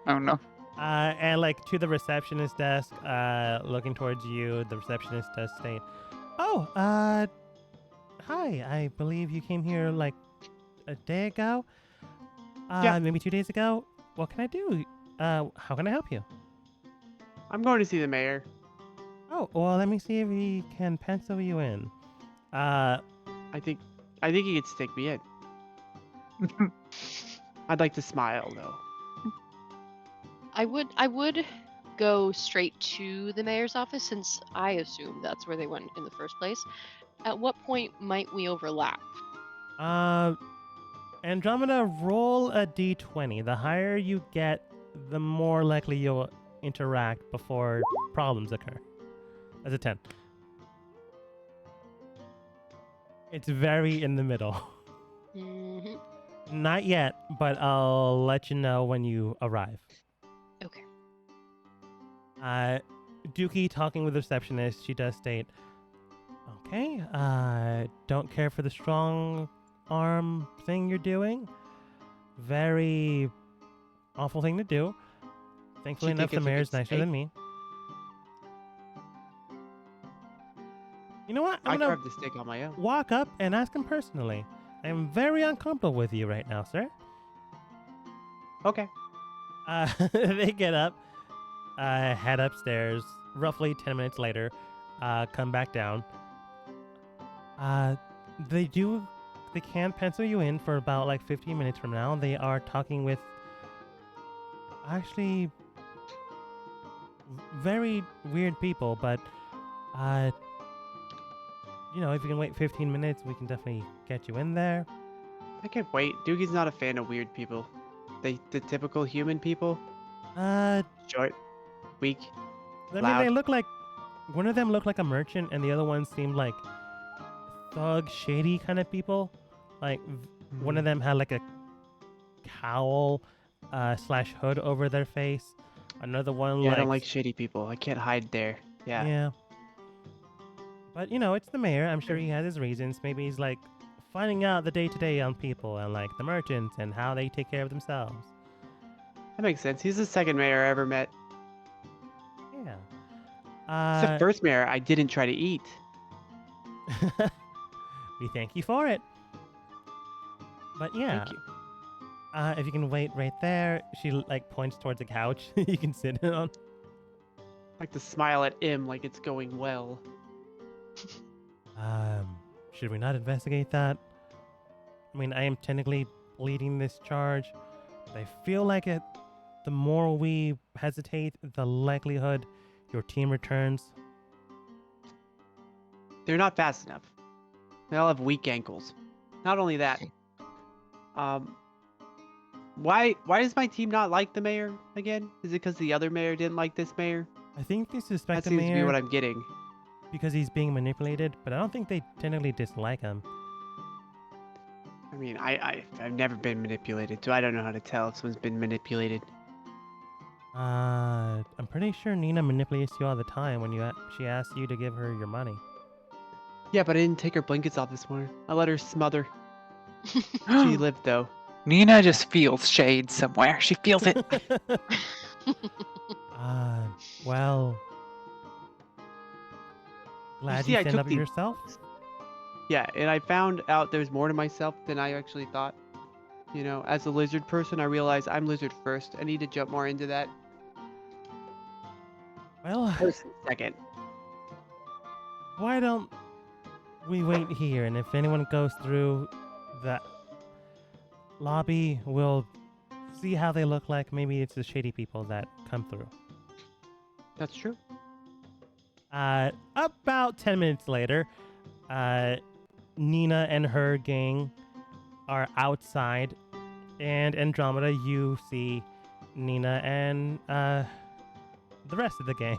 Oh no. and like to the receptionist desk, looking towards you, the receptionist does state, "Oh, hi. I believe you came here like a day ago. Yeah. Maybe 2 days ago. What can I do? How can I help you? I'm going to see the mayor. Oh, well, let me see if he can pencil you in. I think he could stick me in. I'd like to smile though. I would go straight to the mayor's office since I assume that's where they went in the first place. At what point might we overlap? Andromeda, roll a d20. The higher you get, the more likely you'll interact before problems occur. That's a 10. It's very in the middle. Hmm. Not yet, but I'll let you know when you arrive. Okay. Dookie talking with the receptionist, she does state, okay, don't care for the strong arm thing you're doing. Very awful thing to do. Thankfully She enough, think the it's a mayor's good nicer steak? than me. You know what? I I'm gonna carved the steak on my own. walk up and ask him personally. I am very uncomfortable with you right now, sir. Okay. They get up, head upstairs. Roughly 10 minutes later, come back down. They can pencil you in for about like 15 minutes from now. They are talking with actually very weird people, but if you can wait 15 minutes, we can definitely get you in there. I can't wait. Doogie's not a fan of weird people. The typical human people. Short, weak. I mean, Loud. they look like one of them looked like a merchant, and the other one seemed like thug, shady kind of people. Like one of them had like a cowl / hood over their face. Another one Yeah, like I don't like shady people. I can't hide there. Yeah. yeah. But it's the mayor. I'm sure he has his reasons. Maybe he's like finding out the day-to-day on people and like the merchants and how they take care of themselves. That makes sense. He's the second mayor I ever met. Yeah. He's the first mayor I didn't try to eat. We thank you for it. But yeah, Thank you. if you can wait right there, she like points towards a couch you can sit on. I like to smile at him like it's going well. Should we not investigate that? I mean, I am technically leading this charge. But I feel like it. The more we hesitate, the likelihood your team returns. They're not fast enough. They all have weak ankles. Not only that, why does my team not like the mayor again? Is it because the other mayor didn't like this mayor? I think they That suspect the seems to be mayor what I'm getting. because he's being manipulated, but I don't think they technically dislike him. I mean, I've never been manipulated, so I don't know how to tell if someone's been manipulated. I'm pretty sure Nina manipulates you all the time when she asks you to give her your money. Yeah, but I didn't take her blankets off this morning. I let her smother. She lived though. Nina just feels shade somewhere. She feels it. Well, glad see, you I stand took up for the- yourself. Yeah, and I found out there's more to myself than I actually thought. As a lizard person, I realize I'm lizard first. I need to jump more into that. Well, Person second. why don't we wait here, and if anyone goes through that lobby, we'll see how they look like. Maybe it's the shady people that come through. That's true. About 10 minutes later, Nina and her gang are outside, and Andromeda, you see Nina and the rest of the gang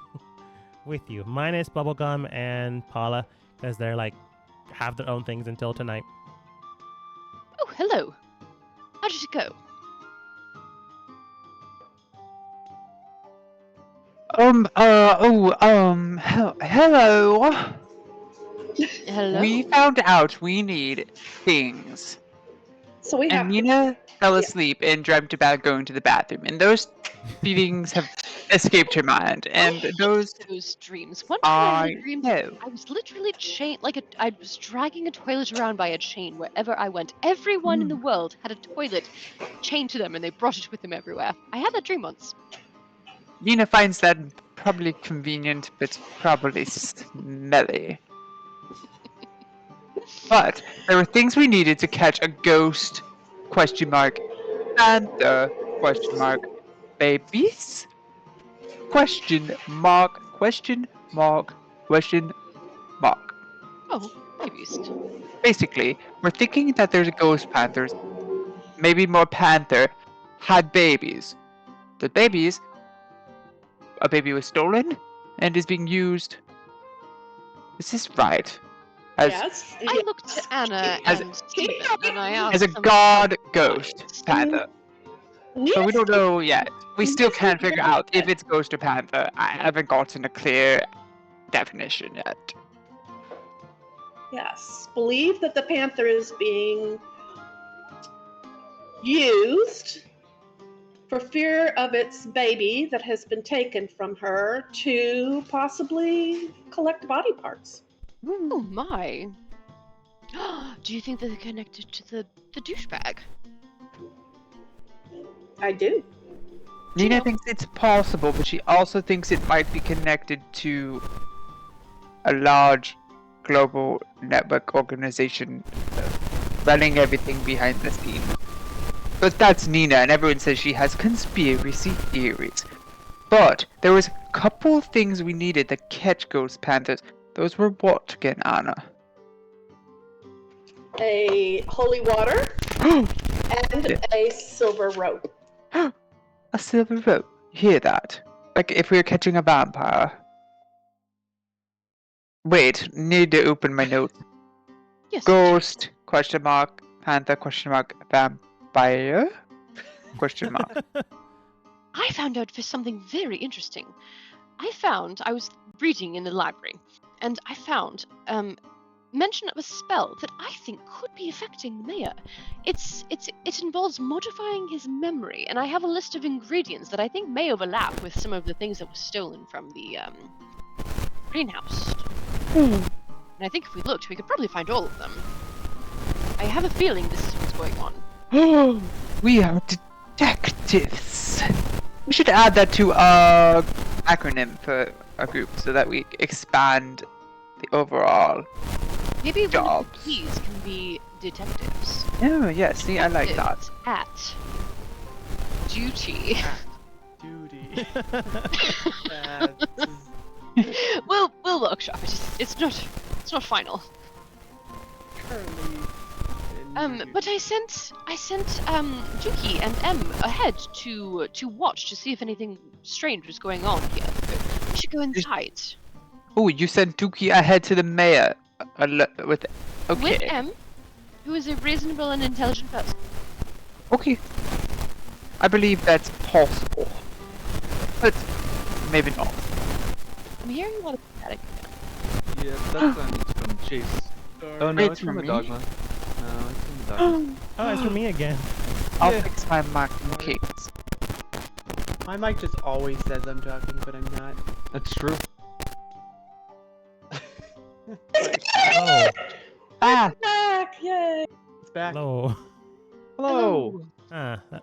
with you, minus Bubblegum and Paula, because they're like have their own things until tonight. Oh, hello. How did it go? Hello. Hello. We found out we need things. So we have And Nina fell yeah. asleep and dreamt about going to the bathroom. And those feelings have escaped her mind. And I hate those those dreams. One time I had I a dream. know. I was literally chained, I was dragging a toilet around by a chain wherever I went. Everyone in the world had a toilet chained to them, and they brought it with them everywhere. I had that dream once. Nina finds that probably convenient, but probably smelly. But there were things we needed to catch a ghost, panther, babies, question mark. Oh, babies. Basically, we're thinking that there's ghost panthers, maybe more panther, had babies. The babies, a baby was stolen and is being used. Is this right? yes. I looked to Anna As- and Stephen, and I asked As a them god about ghost lives. panther. But we don't know yet. We still can't figure out if it's ghost or panther. I haven't gotten a clear definition yet. Yes. Believe that the panther is being used for fear of its baby that has been taken from her to possibly collect body parts. Oh my. Do you think that they're connected to the douchebag? I do. Nina know- thinks it's possible, but she also thinks it might be connected to a large global network organization running everything behind the scenes. But that's Nina, and everyone says she has conspiracy theories. But there was a couple of things we needed to catch ghost panthers. Those were what again, Anna? A holy water and a silver rope. A silver rope. You hear that? Like if we were catching a vampire. Wait, need to open my notes. Yes. Ghost, question mark, panther, question mark, vampire, question mark. I found out for something very interesting. I was reading in the library, and I found mention of a spell that I think could be affecting the mayor. It involves modifying his memory, and I have a list of ingredients that I think may overlap with some of the things that were stolen from the greenhouse. And I think if we looked, we could probably find all of them. I have a feeling this is what's going on. We are detectives. We should add that to our acronym for our group so that we expand the overall. Maybe one of Jobs. the keys can be detectives. Oh, yeah, see, I like that. Detectives At duty. Duty. We'll workshop it. It's not final. But I sent Juki and M ahead to watch to see if anything strange was going on here. We should go inside. Oh, you sent Dookie ahead to the mayor. With okay. With M, who is a reasonable and intelligent person. Okay. I believe that's possible. But maybe not. I'm hearing a lot of static again. Yeah, that sounds from Chase. Oh no, It's it's from from the me? dogma. No, it's from the dogma. Oh, it's for me again. I'll Yeah. fix my marking kings. My mic just always says I'm talking, but I'm not. That's true. Like, Oh, Ah, Back! Yay! it's back. hello. Hello.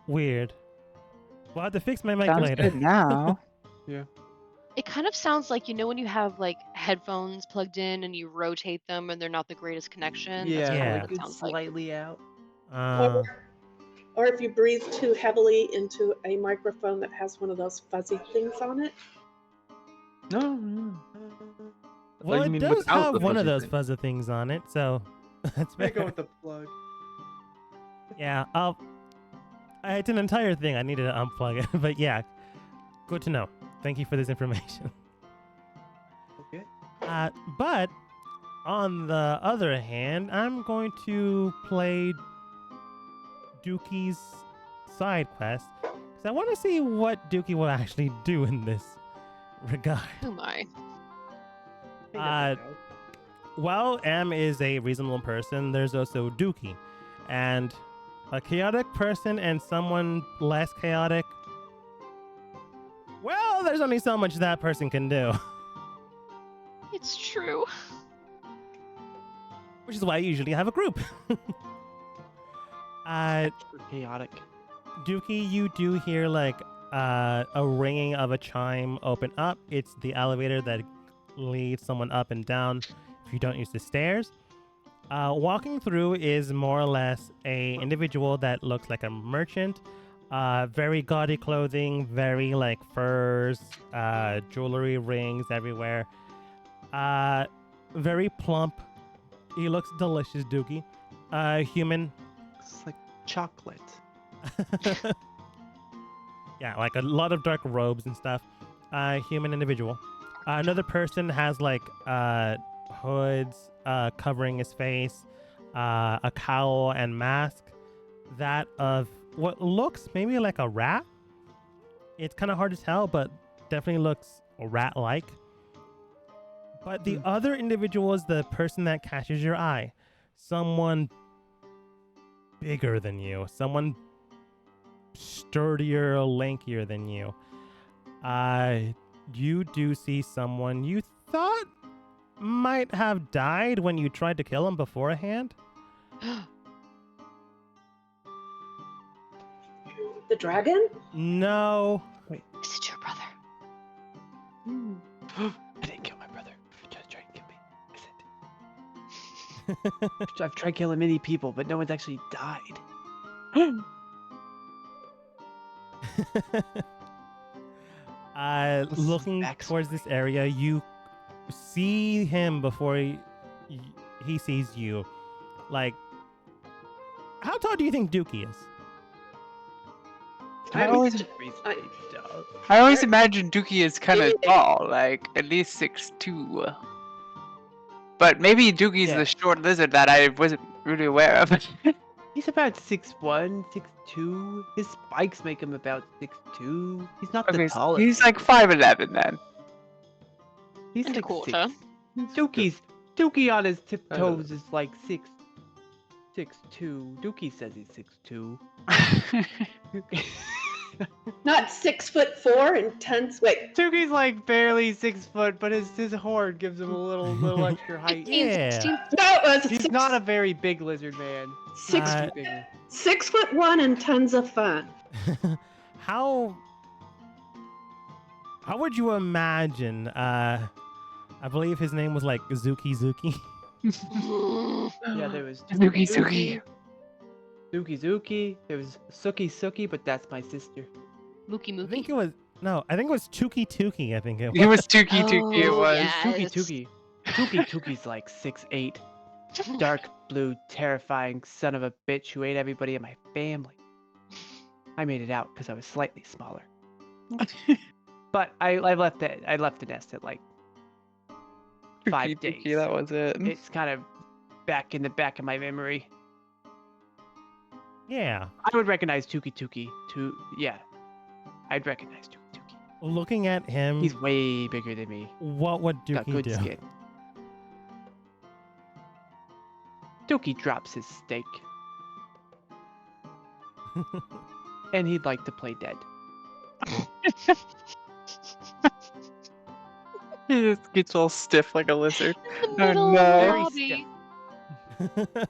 Weird. We'll have to fix my mic sounds later. good now. It kind of sounds like when you have like headphones plugged in and you rotate them and they're not the greatest connection. That's kind of Yeah. what like it it's sounds like. slightly out. Uh, Or if you breathe too heavily into a microphone that has one of those fuzzy things on it. No, no. well, you it mean does without have the one of fuzzy those thing? fuzzy things on it, so that's I go better. with the plug. Yeah, it's an entire thing. I needed to unplug it, but yeah, good to know. Thank you for this information. Okay. But on the other hand, I'm going to play Dookie's side quest because I want to see what Dookie will actually do in this regard. Who am I? I Uh, never know. While M is a reasonable person, there's also Dookie, and a chaotic person and someone less chaotic. Well, there's only so much that person can do. It's true. Which is why you usually have a group. Chaotic. Dookie, you do hear like a ringing of a chime open up. It's the elevator that leads someone up and down if you don't use the stairs. Walking through is more or less a individual that looks like a merchant. Very gaudy clothing, very like furs, jewelry, rings everywhere. Very plump. He looks delicious, Dookie. Human. It's like chocolate. Yeah, like a lot of dark robes and stuff. Human individual. Another person has like hoods covering his face, a cowl and mask. That of what looks maybe like a rat. It's kind of hard to tell, but definitely looks rat-like. But the other individual is the person that catches your eye. Someone bigger than you. Someone sturdier, lankier than you. You do see someone you thought might have died when you tried to kill him beforehand. The dragon? No. Is it your brother? I didn't kill my brother. Just trying to kill me. Is it? I've tried killing many people, but no one's actually died. What's his Looking backstory? towards this area, you see him before he sees you. Like, how tall do you think Dookie is? I always Reasonably dumb. I always imagine Dookie is kind of tall, like at least 6'2". But maybe Dookie's Yeah. the short lizard that I wasn't really aware of. He's about 6'1", 6'2". His spikes make him about 6'2". He's not Okay, the so tallest. he's like 5'11" then. He's And a like quarter. 6. Dookie on his tiptoes is like 6'2". Dookie says he's 6'2". Not 6'4" and tons. Wait, Dookie's like barely 6 foot, but his horn gives him a little extra height. 15, Yeah. 16. no, it was He's not a very big lizard man. six, Uh, Bigger. 6'1" and tons of fun. How would you imagine? I believe his name was like Zuki. Yeah, there was Zuki Zuki. Zuki. There was Suki, but that's my sister. Mookie I think Mookie. it was I think it was Tuki. I think it was. It was Tuki Tuki, it Oh, was. yeah. Tuki's like 6'8", dark blue, terrifying son of a bitch who ate everybody in my family. I made it out because I was slightly smaller. But I left the nest at like 5 Tuki days. Tuki, that was it. It's kind of back in the back of my memory. Yeah. I would recognize Tuki. Yeah, I'd recognize Tuki. Looking at him, He's way bigger than me. what would Got Dookie good do? skin. Dookie drops his steak. And he'd like to play dead. He just gets all stiff like a lizard. In the Oh, middle no. of the Very lobby.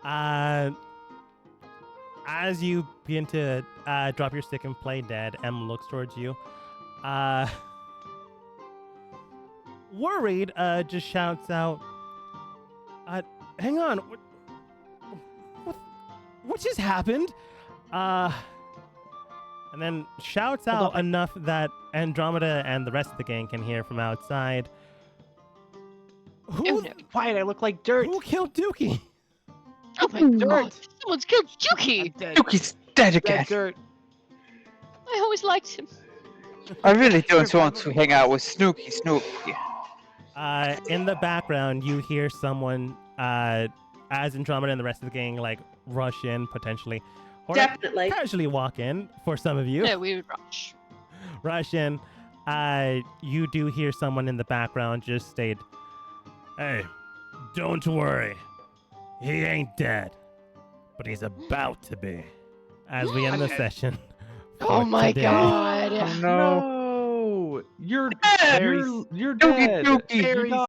uh, as you begin to drop your stick and play dead, Em looks towards you. Worried, just shouts out, hang on, what just happened? And then shouts Hold out on. enough that Andromeda and the rest of the gang can hear from outside. Who, Oh no. Quiet, I look like dirt. who killed Dookie? Oh my Dirt. god. Someone's killed I'm Dookie. dead. Dookie's dead again. Dead dirt. I always liked him. I really don't Survival want to hang out with Snooky Snooky. In the background, you hear someone, as Andromeda and the rest of the gang, like, rush in, potentially. Or like, Definitely. casually walk in, for some of you. No, we would rush. Rush in. You do hear someone in the background just state, "Hey, don't worry. He ain't dead. But he's about to be." As we end the Okay. session. Oh for my today. god. Oh no. No, you're Very you're Dookie dead. Dookie. Very You're